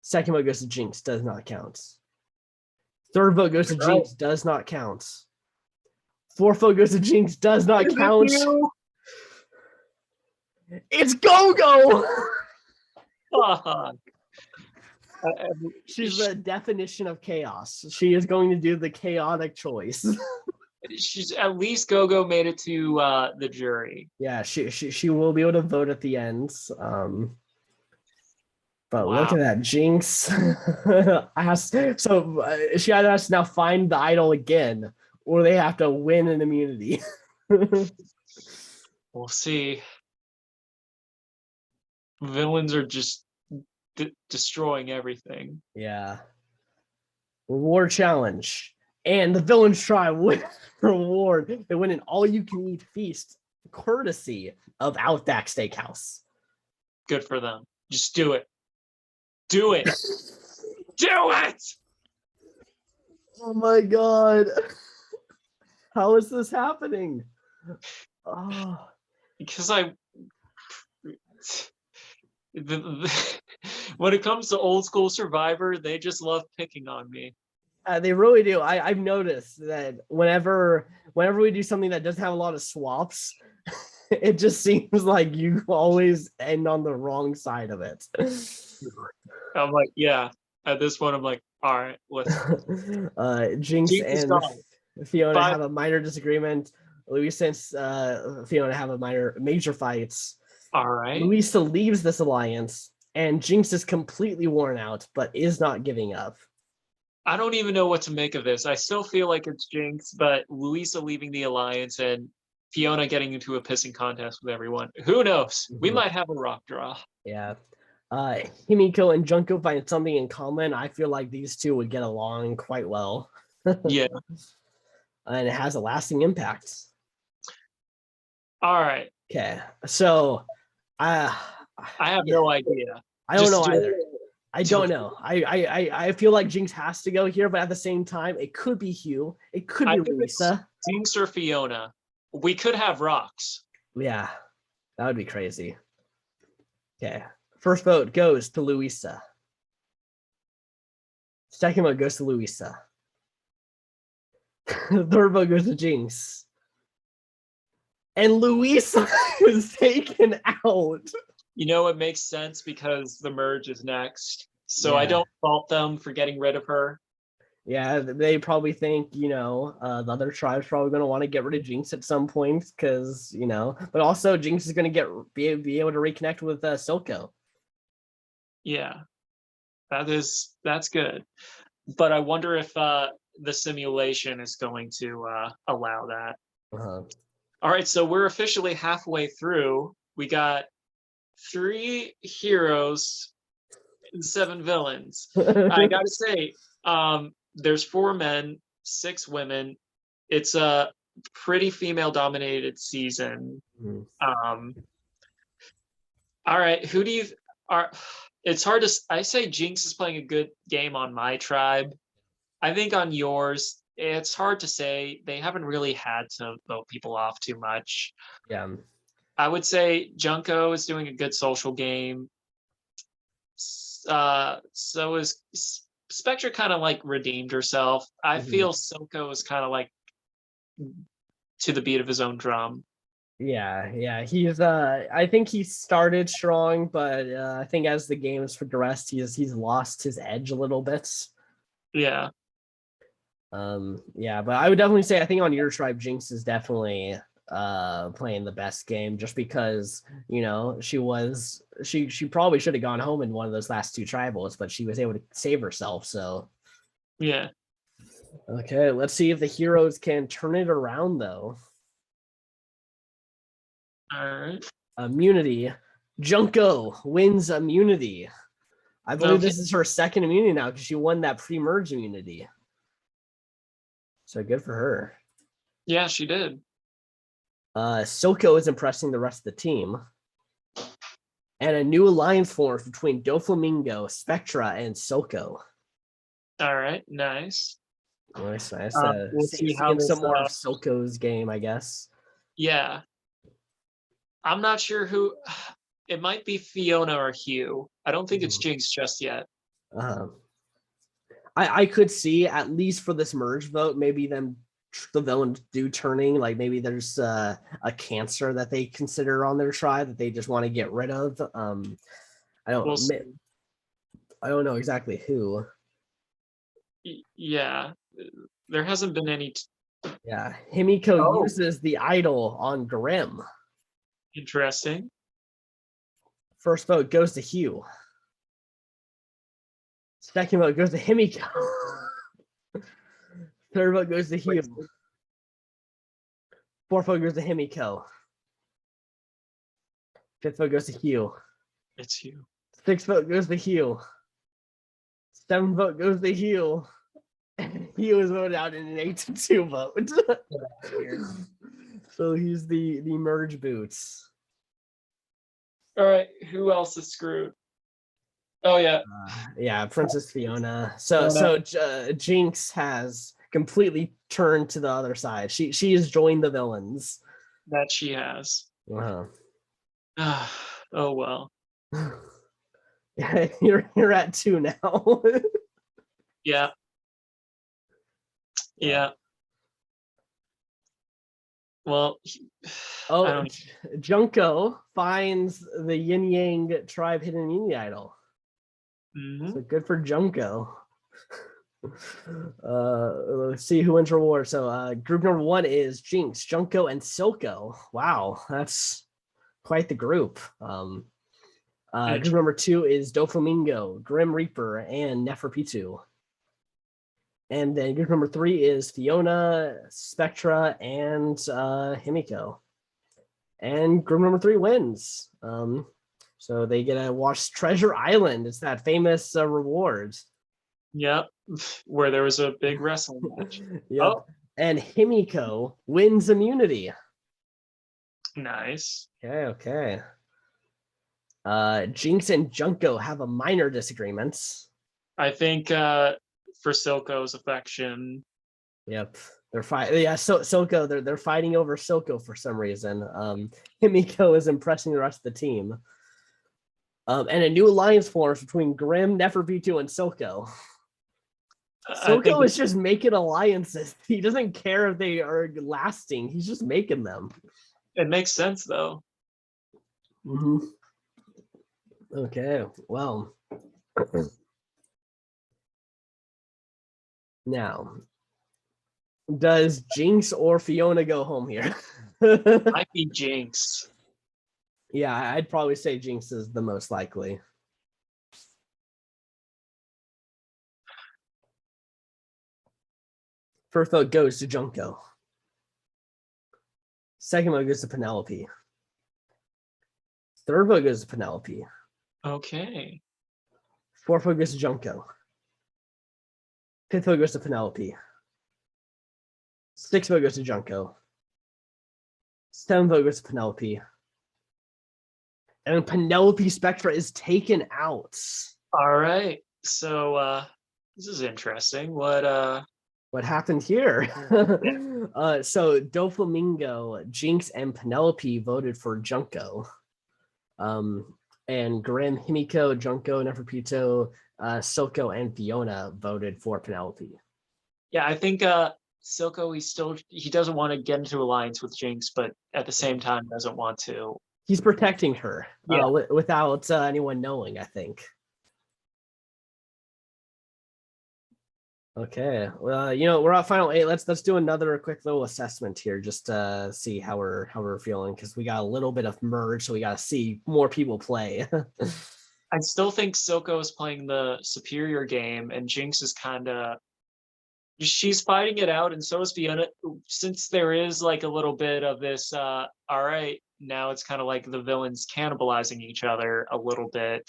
S1: Second vote goes to Jinx, does not count. Third vote goes to Jinx, does not count. Fourth vote goes to Jinx, does not count. It's Gogo! She's the definition of chaos. She is going to do the chaotic choice.
S2: She's at least Gogo made it to the jury.
S1: Yeah, she will be able to vote at the end. But look at that, Jinx. She either has to now find the idol again, or they have to win an immunity.
S2: We'll see. Villains are just destroying everything.
S1: Yeah. Reward challenge. And the villains try with reward. They win an all-you-can-eat feast, courtesy of Outback Steakhouse.
S2: Good for them. Just do it. Do it. Do it!
S1: Oh my god. How is this happening? Oh.
S2: Because when it comes to old school Survivor, they just love picking on me.
S1: They really do. I've noticed that whenever we do something that doesn't have a lot of swaps, it just seems like you always end on the wrong side of it.
S2: I'm like, yeah. At this point, I'm like, all right, let's.
S1: Jinx and Fiona have a minor disagreement. Luisa and Fiona have a major fights.
S2: All right.
S1: Luisa leaves this alliance, and Jinx is completely worn out, but is not giving up.
S2: I don't even know what to make of this. I still feel like it's Jinx, but Luisa leaving the alliance and Fiona getting into a pissing contest with everyone. Who knows? We might have a rock draw.
S1: Yeah. Himiko and Junko find something in common. I feel like these two would get along quite well.
S2: Yeah.
S1: And it has a lasting impact.
S2: All right.
S1: Okay. So I
S2: have no idea.
S1: I don't know either. I don't know. I feel like Jinx has to go here, but at the same time, it could be Hugh. It could be Luisa.
S2: Jinx or Fiona. We could have rocks.
S1: Yeah. That would be crazy. Okay. First vote goes to Luisa. Second vote goes to Luisa. Third vote goes to Jinx. And Luisa is taken out.
S2: You know, it makes sense because the merge is next. So yeah. I don't fault them for getting rid of her.
S1: Yeah, they probably think, the other tribe's probably going to want to get rid of Jinx at some point because, but also Jinx is going to be able to reconnect with Soco.
S2: Yeah, that's good. But I wonder if the simulation is going to allow that.
S1: Uh-huh.
S2: All right, so we're officially halfway through. We got 3 heroes and 7 villains. I gotta say, there's 4 men, 6 women. It's a pretty female-dominated season.
S1: Mm-hmm.
S2: All right, who do you are? It's hard to. I say Jinx is playing a good game on my tribe. I think on yours, it's hard to say. They haven't really had to vote people off too much.
S1: Yeah.
S2: I would say Junko is doing a good social game. So is Spectra kind of like redeemed herself. I feel Soco is kind of like to the beat of his own drum.
S1: Yeah. He's I think he started strong, but I think as the game has progressed, he's lost his edge a little bit.
S2: Yeah.
S1: Yeah, but I would definitely say I think on your tribe, Jinx is definitely playing the best game just because she probably should have gone home in one of those last 2 tribals, but she was able to save herself. So
S2: yeah.
S1: Okay, let's see if the heroes can turn it around though.
S2: All right.
S1: Immunity. Junko wins immunity. I believe this is her second immunity now because she won that pre-merge immunity. So good for her.
S2: Yeah, she did.
S1: Soco is impressing the rest of the team. And a new alliance forms between Doflamingo, Spectra, and Soco.
S2: All right, nice.
S1: Nice.
S2: We'll see how
S1: some more of Soco's game, I guess.
S2: Yeah. I'm not sure who. It might be Fiona or Hugh. I don't think it's Jinx just yet.
S1: Uh, I could see, at least for this merge vote, maybe the villains do turning, like maybe there's a cancer that they consider on their tribe that they just want to get rid of. I don't
S2: We'll see.
S1: I don't know exactly who.
S2: Yeah, there hasn't been any.
S1: Yeah, Himiko
S2: Oh.
S1: uses the idol on Grim.
S2: Interesting.
S1: First vote goes to Hugh. Second vote goes to Himiko. Third vote goes to Hugh. Fourth vote goes to Himiko. Fifth vote goes to Hugh.
S2: It's Hugh.
S1: Sixth vote goes to Hugh. Seventh vote goes to Hugh. He was voted out in an 8-2 vote. So he's the merge boots.
S2: All right, who else is screwed? Oh yeah,
S1: yeah, Princess Fiona. So Jinx has completely turned to the other side. She has joined the villains.
S2: that she has.
S1: Uh-huh.
S2: Oh well.
S1: You're at 2 now.
S2: Yeah. Yeah. Well,
S1: Junko finds the Yin Yang tribe hidden Yin idol.
S2: Mm-hmm.
S1: So good for Junko. Let's see who wins reward. So group number 1 is Jinx, Junko, and Soco. Wow, that's quite the group. Group number 2 is Doflamingo, Grim Reaper, and Neferpitu. And then group number 3 is Fiona, Spectra, and Himiko. And group number 3 wins. So they get to watch Treasure Island. It's that famous reward.
S2: Yep, where there was a big wrestling match.
S1: Yep. Oh. And Himiko wins immunity.
S2: Nice.
S1: Okay. Jinx and Junko have a minor disagreement.
S2: I think for Silco's affection.
S1: Yep. They're fighting. Yeah, Soco, they're fighting over Soco for some reason. Himiko is impressing the rest of the team. And a new alliance forms between Grim, Neferpitu, and Soco. Soco is just making alliances. He doesn't care if they are lasting. He's just making them.
S2: It makes sense, though.
S1: Mm-hmm. Okay, well. Now, does Jinx or Fiona go home here?
S2: Might be Jinx.
S1: Yeah, I'd probably say Jinx is the most likely. First vote goes to Junko. Second vote goes to Penelope. Third vote goes to Penelope.
S2: Okay.
S1: Fourth vote goes to Junko. Fifth vote goes to Penelope. Sixth vote goes to Junko. Seventh vote goes to Penelope. And Penelope Spectra is taken out.
S2: All right. So this is interesting. What
S1: happened here? So Doflamingo, Jinx, and Penelope voted for Junko. And Grim, Himiko, Junko, Neferpitu, Soco, and Fiona voted for Penelope.
S2: Yeah, I think Soco, he doesn't want to get into alliance with Jinx, but at the same time doesn't want to.
S1: He's protecting her without anyone knowing, I think. Okay, well, we're at final 8. Let's do another quick little assessment here, just to see how we're feeling, because we got a little bit of merge, so we got to see more people play.
S2: I still think Soco is playing the superior game, and Jinx is she's fighting it out, and so is Fiona. Since there is like a little bit of this, all right, now it's kind of like the villains cannibalizing each other a little bit.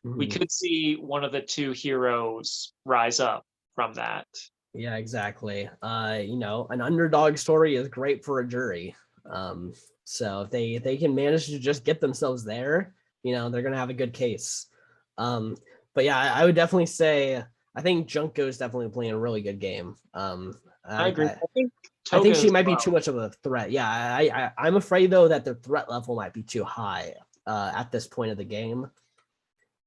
S2: Mm-hmm. We could see one of the two heroes rise up from that.
S1: Yeah, exactly. An underdog story is great for a jury. So if they can manage to just get themselves there, they're gonna have a good case. But yeah, I would definitely say I think Junko is definitely playing a really good game.
S2: I agree.
S1: I think she might be too much of a threat. Yeah, I'm afraid though that the threat level might be too high at this point of the game.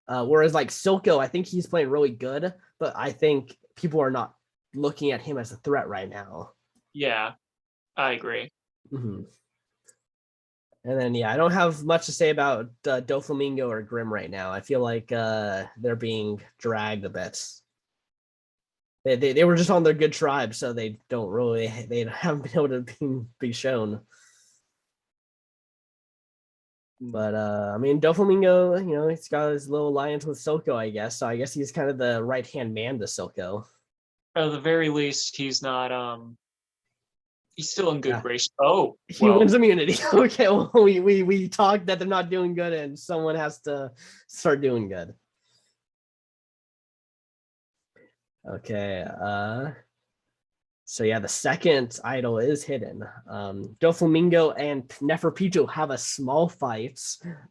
S1: Whereas like Silco, I think he's playing really good, but I think people are not looking at him as a threat right now.
S2: Yeah, I agree.
S1: Mm-hmm. And then I don't have much to say about Doflamingo or Grim right now. I feel like they're being dragged a bit. They were just on their good tribe, so they haven't been able to be shown. But I mean, Doflamingo, he's got his little alliance with Silco, I guess. So I guess he's kind of the right hand man to Silco.
S2: At the very least, he's not. He's still in good
S1: Yeah.
S2: grace. Oh,
S1: He wins immunity. Okay, well, we talked that they're not doing good, and someone has to start doing good. Okay. So yeah, the second idol is hidden. Doflamingo and Neferpitou have a small fight,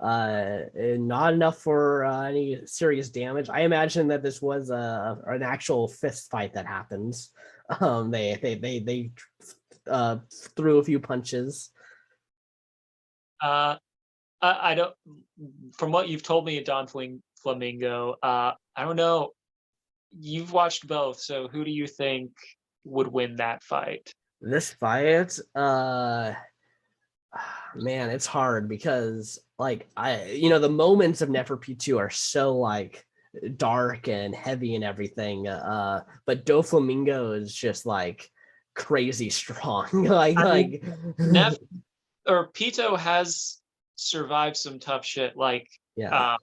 S1: not enough for any serious damage. I imagine that this was an actual fist fight that happens. They threw a few punches.
S2: I don't. From what you've told me, Don Flamingo, I don't know. You've watched both, so who do you think would win that fight?
S1: This fight, man, it's hard because like the moments of Neferpitou are so like dark and heavy and everything. But Doflamingo is just like crazy strong. like
S2: Nef or Pito has survived some tough shit.
S1: yeah.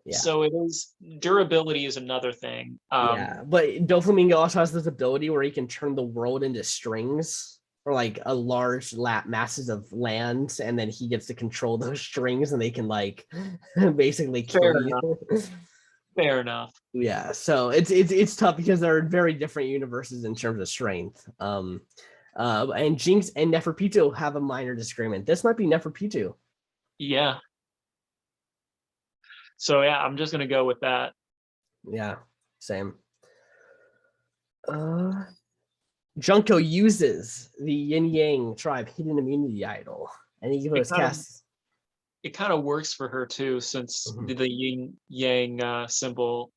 S2: So it is durability is another thing.
S1: Yeah, but Doflamingo also has this ability where he can turn the world into strings or like a large masses of land, and then he gets to control those strings, and they can like basically kill you.
S2: Fair enough.
S1: Yeah, so it's tough because they're very different universes in terms of strength. And Jinx and Neferpitou have a minor disagreement. This might be Neferpitou.
S2: Yeah. So yeah, I'm just gonna go with that.
S1: Yeah, same. Junko uses the Yin Yang tribe hidden immunity idol, and he goes casts.
S2: It kind of works for her too, since the Yin Yang symbol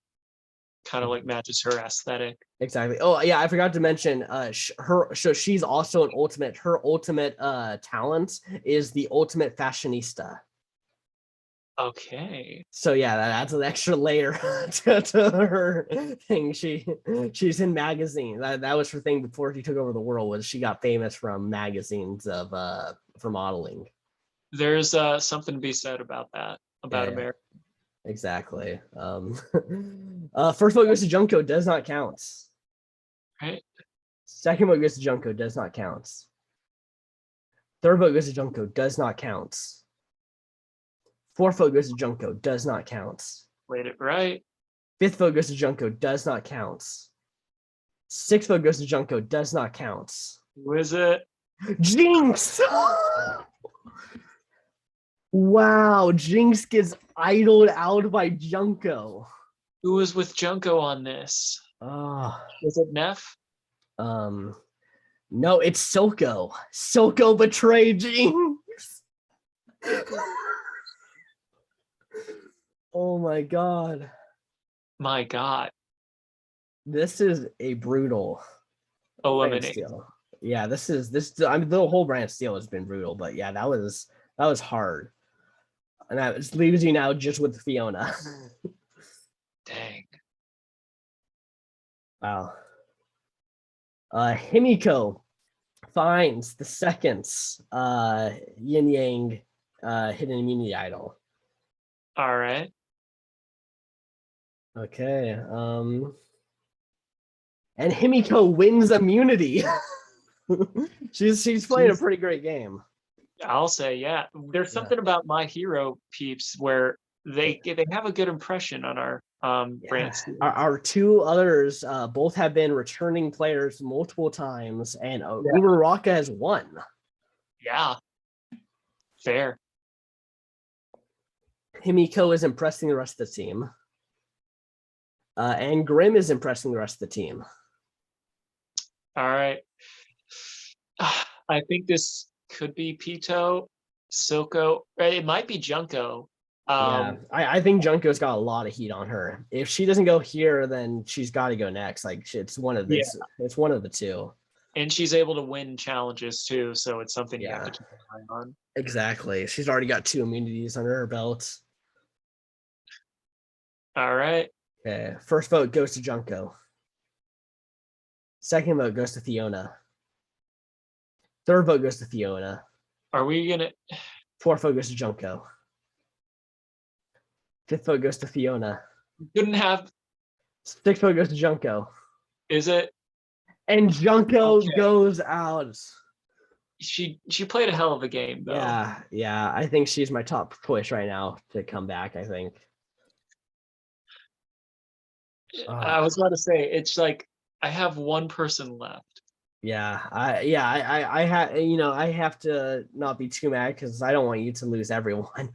S2: kind of like matches her aesthetic.
S1: Exactly. Oh yeah, I forgot to mention so she's also her ultimate talent is the ultimate fashionista.
S2: Okay.
S1: So yeah, that adds an extra layer to her thing. She's in magazines. That was her thing before she took over the world, was she got famous from magazines of for modeling.
S2: There's something to be said about that, about America.
S1: Exactly. First vote goes to Junko, does not count.
S2: Right.
S1: Second vote goes to Junko, does not count. Third vote goes to Junko, does not count. Fourth vote goes to Junko, does not count.
S2: Played it right.
S1: Fifth vote goes to Junko, does not count. Sixth vote goes to Junko, does not count.
S2: Who is it?
S1: Jinx! Wow, Jinx gets idled out by Junko.
S2: Who was with Junko on this? Was it Neff?
S1: No, it's Silco. Silco betrayed Jinx. Oh my god.
S2: My god.
S1: This is a brutal
S2: elimination.
S1: Yeah, this. I mean, the whole Brantsteele has been brutal, but yeah, that was hard. And that leaves you now just with Fiona.
S2: Dang.
S1: Wow. Himiko finds the second Yin Yang hidden immunity idol.
S2: All right.
S1: Okay. And Himiko wins immunity. she's playing a pretty great game.
S2: I'll say, yeah. There's something about My Hero peeps where they have a good impression on our brands.
S1: Our two others both have been returning players multiple times, and Uraraka has won.
S2: Yeah. Fair.
S1: Himiko is impressing the rest of the team. And Grim is impressing the rest of the team.
S2: All right. I think this could be Pito, Soco. It might be Junko.
S1: Yeah, I think Junko's got a lot of heat on her. If she doesn't go here, then she's got to go next. Like it's one of
S2: Yeah.
S1: this. It's one of the two.
S2: And she's able to win challenges too, so it's something you have
S1: Yeah,
S2: to keep an eye on.
S1: exactly. She's already got 2 immunities under her belt.
S2: All right.
S1: Okay, first vote goes to Junko. Second vote goes to Fiona. Third vote goes to Fiona.
S2: Are we gonna?
S1: Fourth vote goes to Junko. Fifth vote goes to Fiona.
S2: Couldn't have.
S1: Sixth vote goes to Junko.
S2: Is it?
S1: And Junko goes out.
S2: She played a hell of a game though.
S1: Yeah. I think she's my top choice right now to come back. I think.
S2: I was about to say it's like I have one person left.
S1: I have to not be too mad because I don't want you to lose everyone.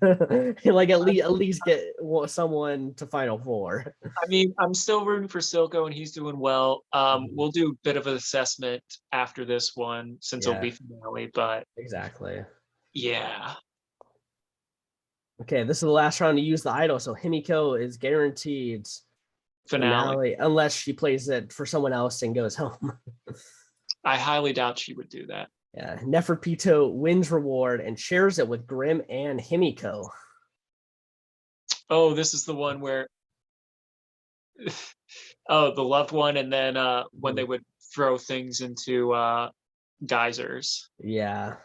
S1: Like at least get someone to Final Four.
S2: I mean, I'm still rooting for Soco and he's doing well. We'll do a bit of an assessment after this one since it'll be finale, but
S1: exactly.
S2: Yeah.
S1: Okay, this is the last round to use the idol, so Himiko is guaranteed finale unless she plays it for someone else and goes home.
S2: I highly doubt she would do that.
S1: Yeah, Neferpito wins reward and shares it with Grim and Himiko.
S2: Oh, this is the one where the loved one, and then when they would throw things into geysers.
S1: Yeah.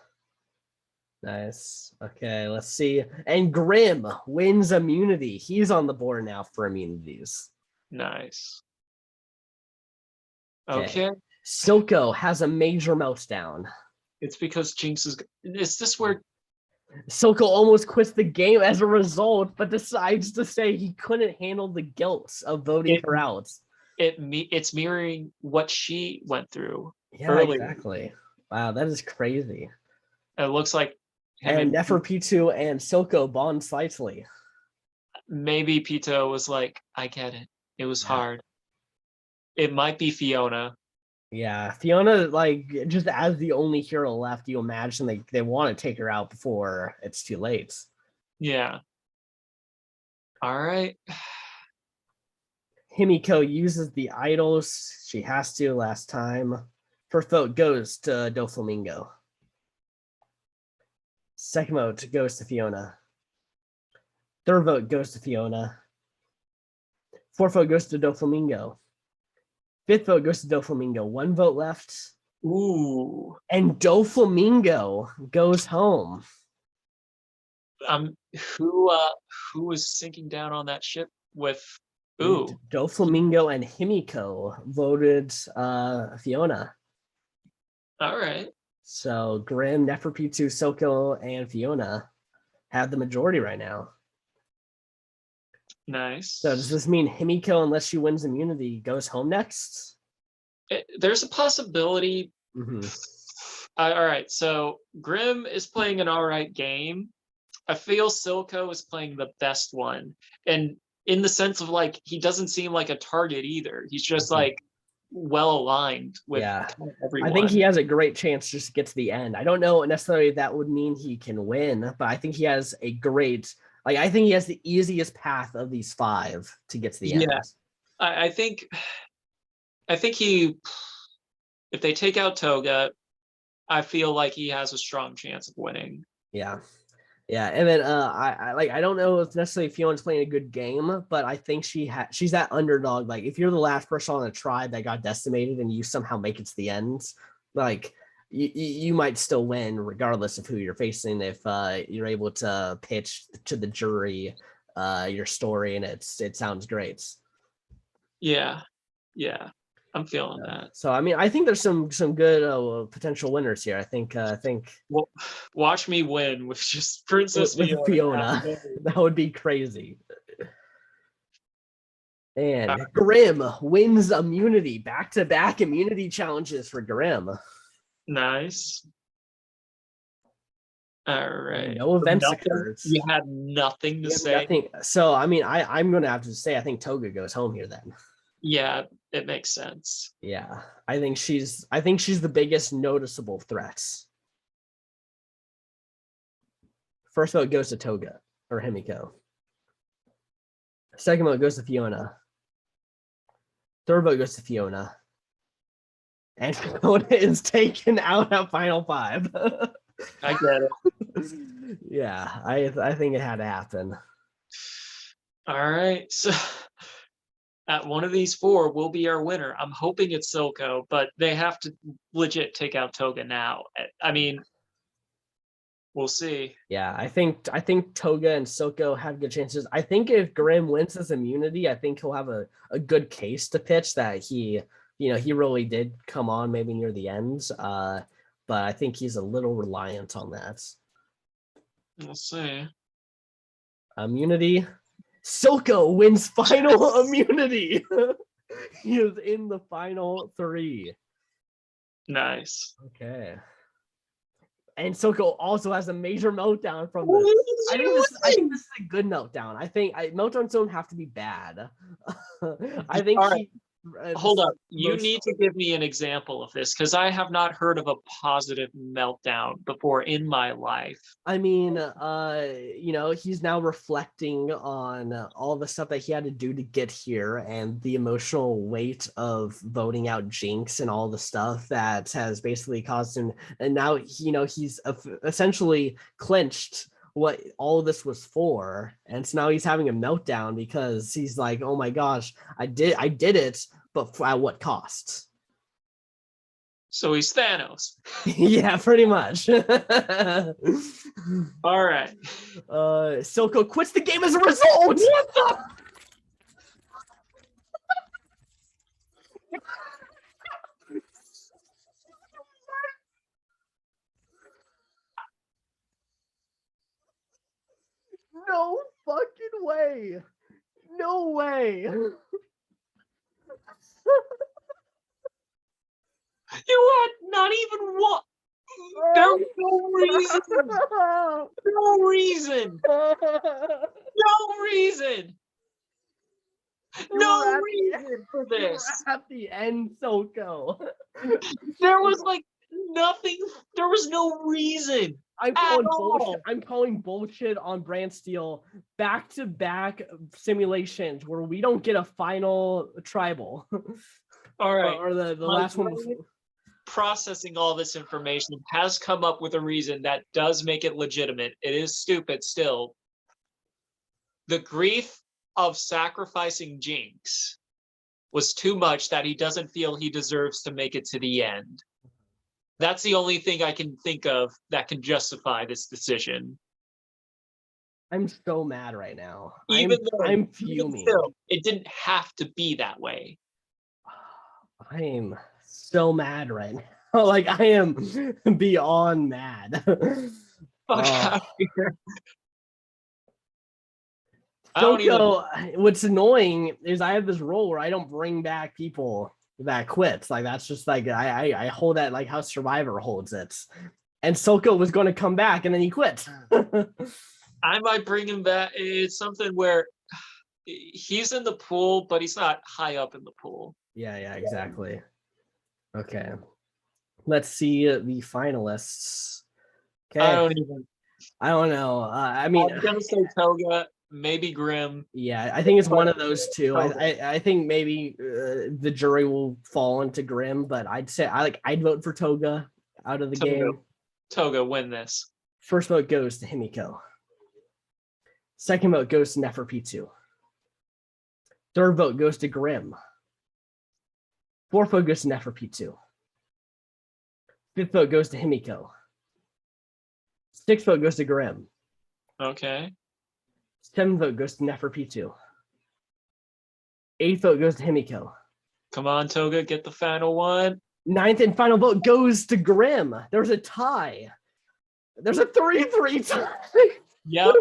S1: Nice. Okay, let's see. And Grim wins immunity. He's on the board now for immunities.
S2: Nice. Okay.
S1: Soco has a major meltdown.
S2: It's because Jinx is this where
S1: Soco almost quits the game as a result, but decides to say he couldn't handle the guilt of voting her out.
S2: It's mirroring what she went through.
S1: Yeah, earlier. Exactly. Wow, that is crazy.
S2: It looks like
S1: and Neferpitou and Soco bond slightly.
S2: Maybe Pito was like, I get it. It was hard. It might be Fiona.
S1: Yeah, Fiona, like, just as the only hero left, you imagine they want to take her out before it's too late.
S2: Yeah. All right.
S1: Himiko uses the idols. She has to last time. First vote goes to Doflamingo. Second vote goes to Fiona. Third vote goes to Fiona. Fourth vote goes to Doflamingo. Fifth vote goes to Doflamingo. 1 vote left.
S2: Ooh.
S1: And Doflamingo goes home.
S2: Who was sinking down on that ship with
S1: Doflamingo and Himiko voted Fiona.
S2: All right.
S1: So Grim, Neferpitou, Soco, and Fiona have the majority right now.
S2: Nice.
S1: So does this mean Himiko, unless she wins immunity, goes home next?
S2: There's a possibility.
S1: Mm-hmm.
S2: All right. So Grim is playing an all right game. I feel Silco is playing the best one. And in the sense of like, he doesn't seem like a target either. He's just like well aligned with everyone.
S1: I think he has a great chance just to get to the end. I don't know necessarily if that would mean he can win, but I think he has a great, like, I think he has the easiest path of these 5 to get to the end.
S2: I think he, if they take out Toga, I feel like he has a strong chance of winning.
S1: Yeah, and then I don't know if necessarily Fiona's playing a good game, but I think she's that underdog. Like, if you're the last person on a tribe that got decimated and you somehow make it to the end, like you might still win regardless of who you're facing if you're able to pitch to the jury your story and it sounds great. Yeah,
S2: I'm feeling that.
S1: So I mean, I think there's some good potential winners here. I think.
S2: Well, watch me win with just Princess Fiona.
S1: That would be crazy. And Grim wins immunity. Back-to-back immunity challenges for Grim.
S2: Nice. All right.
S1: No events occurred.
S2: You had nothing to say.
S1: Nothing. So I mean, I'm going to have to say I think Toga goes home here then.
S2: Yeah, it makes sense.
S1: Yeah, I think she's the biggest noticeable threat. First vote goes to Toga or Himiko. Second vote goes to Fiona. Third vote goes to Fiona. And Fiona is taken out at final 5.
S2: I get it.
S1: Yeah, I think it had to happen.
S2: All right, so at one of these 4 will be our winner. I'm hoping it's Soco, but they have to legit take out Toga now. I mean, we'll see.
S1: Yeah, I think Toga and Soco have good chances. I think if Grimm wins his immunity, I think he'll have a good case to pitch that he really did come on maybe near the end. But I think he's a little reliant on that.
S2: We'll see.
S1: Immunity. Soco wins final immunity. He is in the final 3.
S2: Nice.
S1: Okay. And Soco also has a major meltdown from this. I think this is a good meltdown. I think meltdowns don't have to be bad. I think
S2: Hold up. You need to give me an example of this because I have not heard of a positive meltdown before in my life.
S1: I mean, he's now reflecting on all the stuff that he had to do to get here and the emotional weight of voting out Jinx and all the stuff that has basically caused him. And now, he's essentially clinched what all of this was for, and so now he's having a meltdown because he's like, oh my gosh, I did it, but at what cost?
S2: So he's Thanos.
S1: Yeah, pretty much.
S2: All right.
S1: Soco quits the game as a result. What the? No fucking way. No way.
S2: You had not even one. There was no reason. No reason. No reason. No reason for this.
S1: At the end, Soco.
S2: There was like nothing. There was no reason.
S1: I'm calling bullshit. I'm calling bullshit on Brantsteele back-to-back simulations where we don't get a final tribal.
S2: All right.
S1: Or the last one.
S2: Processing all this information has come up with a reason that does make it legitimate. It is stupid still. The grief of sacrificing Jinx was too much that he doesn't feel he deserves to make it to the end. That's the only thing I can think of that can justify this decision.
S1: I'm so mad right now.
S2: I'm
S1: fuming.
S2: Still, it didn't have to be that way.
S1: I'm so mad right now. Like, I am beyond mad.
S2: Fuck out of here.
S1: Soco, what's annoying is I have this role where I don't bring back people that quits. Like, that's just like I hold that like how Survivor holds it. And Soco was going to come back and then he quit.
S2: I might bring him back. It's something where he's in the pool, but he's not high up in the pool.
S1: Yeah, exactly. Okay. Let's see the finalists. Okay. I don't know. I mean,
S2: I'm gonna say Toga, maybe Grimm.
S1: Yeah, I think it's one of those two. I think maybe the jury will fall into Grimm, but I'd say I'd vote for Toga out of the game.
S2: Toga, win this.
S1: First vote goes to Himiko. Second vote goes to Neferpitou. Third vote goes to Grimm. Fourth vote goes to Neferpitou. Fifth vote goes to Himiko. Sixth vote goes to Grimm.
S2: Okay.
S1: Seventh vote goes to Neferpitou. Eighth vote goes to Himiko.
S2: Come on, Toga, get the final one.
S1: Ninth and final vote goes to Grimm. There's a tie. There's a 3-3 tie.
S2: Yep.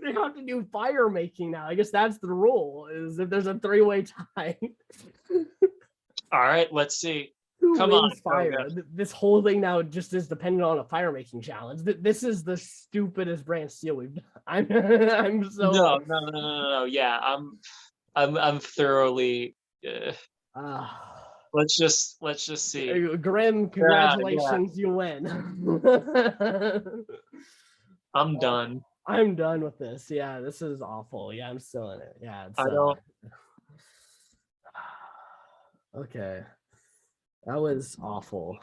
S1: They have to do fire making now. I guess that's the rule, is if there's a 3-way tie.
S2: All right, let's see.
S1: Who
S2: Come
S1: wins
S2: on,
S1: fire?
S2: Toga.
S1: This whole thing now just is dependent on a fire making challenge. This is the stupidest Brantsteele we've done. I'm so
S2: No. Yeah, I'm thoroughly. Let's just see.
S1: Grimm, congratulations, you win.
S2: I'm done.
S1: I'm done with this. Yeah, this is awful. Yeah, I'm still in it. Yeah, it's
S2: I don't.
S1: okay. That was awful.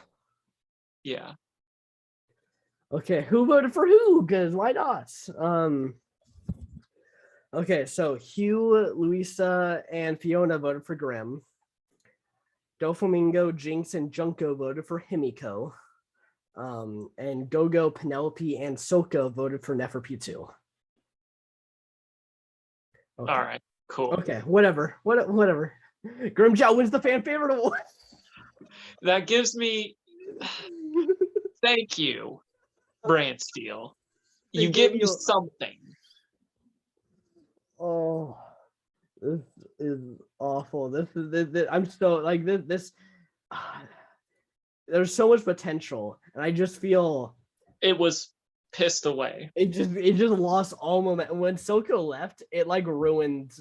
S2: Yeah.
S1: Okay, who voted for who? Because why not? Okay, so Hugh, Louisa, and Fiona voted for Grimm. Doflamingo, Jinx, and Junko voted for Himiko. And Gogo, Penelope, and Soco voted for Neferpitou. Okay.
S2: All right. Cool.
S1: Okay, whatever. Whatever. Grimmjow wins the fan favorite award.
S2: That gives me. Thank you, Brantsteele. You give me something.
S1: Oh, this is awful. This is. I'm so like this. There's so much potential, and I just feel
S2: it was pissed away.
S1: It just lost all momentum. When Soco left, it like ruined.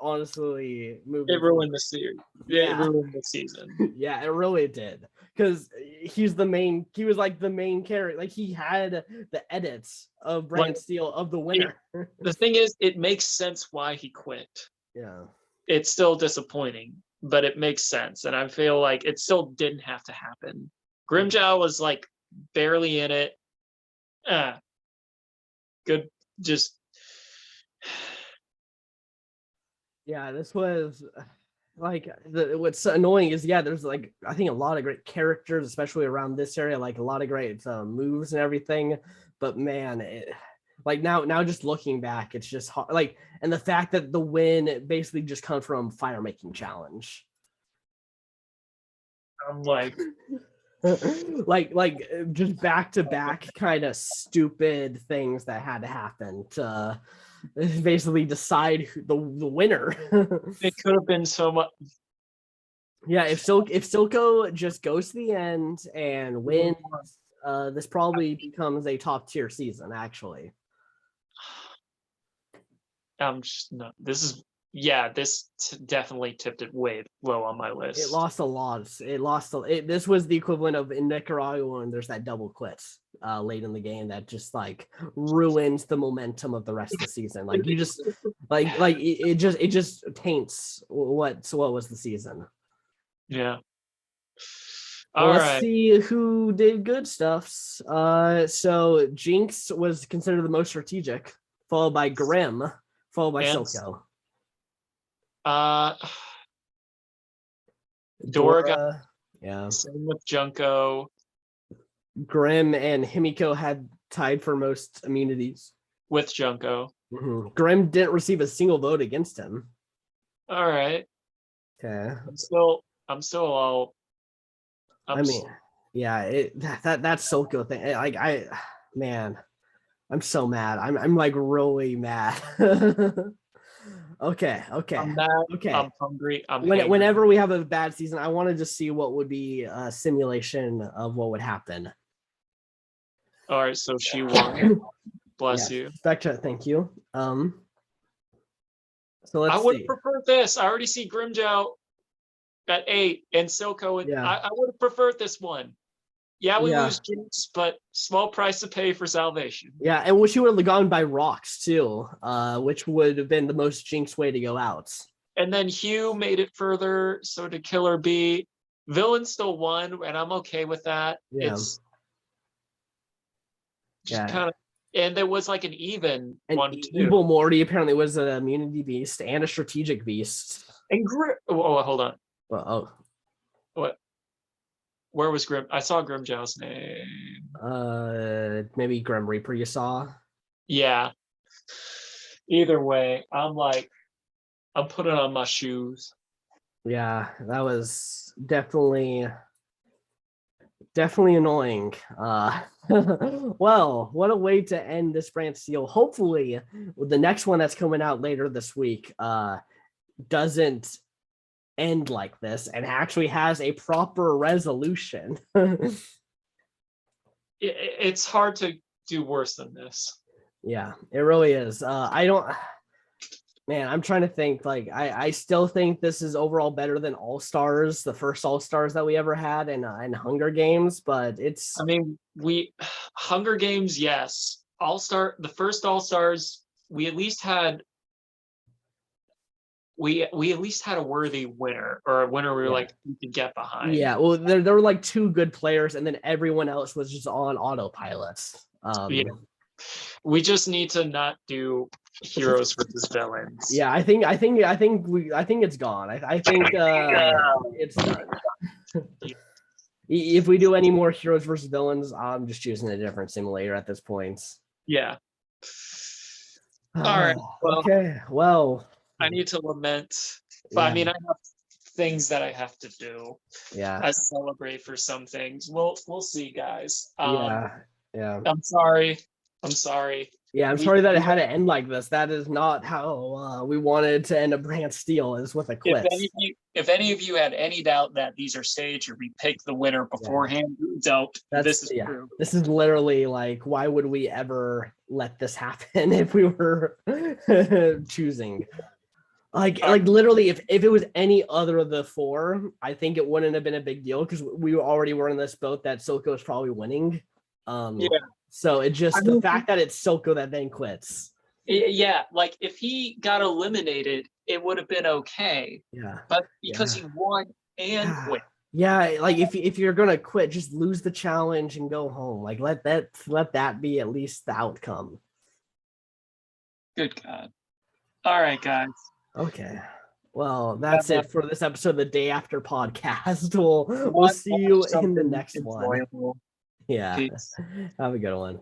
S1: Honestly,
S2: it ruined the series. Yeah, it ruined the season.
S1: Yeah, it really did. Because he's the main. He was like the main character. Like he had the edits of Brantsteele of the winner.
S2: The thing is, it makes sense why he quit.
S1: Yeah,
S2: it's still disappointing, but it makes sense, and I feel like it still didn't have to happen. Grimmjow was like barely in it. Good, just
S1: yeah. This was like what's annoying is there's like I think a lot of great characters, especially around this area, like a lot of great moves and everything. But man, like now just looking back, it's just hard. Like, and the fact that the win basically just comes from fire making challenge.
S2: I'm like.
S1: like just back to back kind of stupid things that had to happen to basically decide the winner.
S2: It could have been so much.
S1: Yeah, if Silco just goes to the end and wins, this probably becomes a top tier season. Actually,
S2: I'm just no. This is this definitely tipped it way low on my list.
S1: It lost a lot. This was the equivalent of in Nicaragua when there's that double quit late in the game that just like ruins the momentum of the rest of the season. Like you just like it just taints what was the season.
S2: Yeah.
S1: Let's see who did good stuffs. So Jinx was considered the most strategic, followed by Grimm, followed by Soco.
S2: Dora,
S1: yeah.
S2: Same with Junko.
S1: Grimm and Himiko had tied for most immunities.
S2: With Junko.
S1: Mm-hmm. Grimm didn't receive a single vote against him.
S2: All right.
S1: Okay.
S2: I'm still all.
S1: I mean, yeah, that Soco thing. Like man, I'm so mad. I'm like really mad. Okay.
S2: I'm mad. Okay. I'm hungry.
S1: Whenever we have a bad season, I want to just see what would be a simulation of what would happen.
S2: All right, so she won. Bless you.
S1: Spectra, thank you. So let's
S2: I would have preferred this. I already see Grimmjow at 8 and Soco. I would have preferred this one. Yeah, we lose Jinx, but small price to pay for salvation.
S1: Yeah, and wish you would have gone by rocks too, which would have been the most Jinx way to go out.
S2: And then Hugh made it further, so did Killer B. Villain still won, and I'm okay with that.
S1: Yeah.
S2: It's just kind of, and there was like an even one too.
S1: Evil Morty apparently was an immunity beast and a strategic beast.
S2: And hold on.
S1: What?
S2: Where was Grim? I saw Grimmjow's name.
S1: Maybe Grim Reaper you saw?
S2: Yeah. Either way, I'm putting on my shoes.
S1: Yeah, that was definitely annoying. Well, what a way to end this Brantsteele. Hopefully, the next one that's coming out later this week doesn't end like this and actually has a proper resolution.
S2: It's hard to do worse than this.
S1: Yeah, it really is. I'm trying to think. Like, I still think this is overall better than All Stars, the first All Stars that we ever had, and Hunger Games. But it's.
S2: I mean, Hunger Games, yes, the first All-Stars, we at least had a worthy winner, or a winner we were like, we could get behind.
S1: Yeah, well, there were like 2 good players, and then everyone else was just on autopilots.
S2: We just need to not do heroes versus villains.
S1: Yeah, I think it's gone. I think it's done. If we do any more heroes versus villains, I'm just choosing a different simulator at this point.
S2: Yeah. All right. Well,
S1: okay. Well,
S2: I need to lament, but I mean, I have things that I have to do.
S1: Yeah.
S2: I celebrate for some things. We'll see, guys.
S1: Yeah.
S2: I'm sorry.
S1: Yeah, I'm sorry that it had to end like this. That is not how we wanted to end a Brantsteele, is with a quit.
S2: If any of you had any doubt that these are staged or we picked the winner beforehand, don't. This is true.
S1: This is literally like, why would we ever let this happen if we were choosing? Like literally, if it was any other of the 4, I think it wouldn't have been a big deal, because we already were in this boat that Soco is probably winning. So it just, the fact that it's Soco that then quits.
S2: Yeah, like if he got eliminated, it would have been okay.
S1: Yeah.
S2: But because he won and quit.
S1: Yeah, like if you're gonna quit, just lose the challenge and go home. Like let that be at least the outcome.
S2: Good God. All right, guys.
S1: Okay. Well, that's it for this episode of the Day After podcast. We'll see you in the next one. Yeah. Have a good one.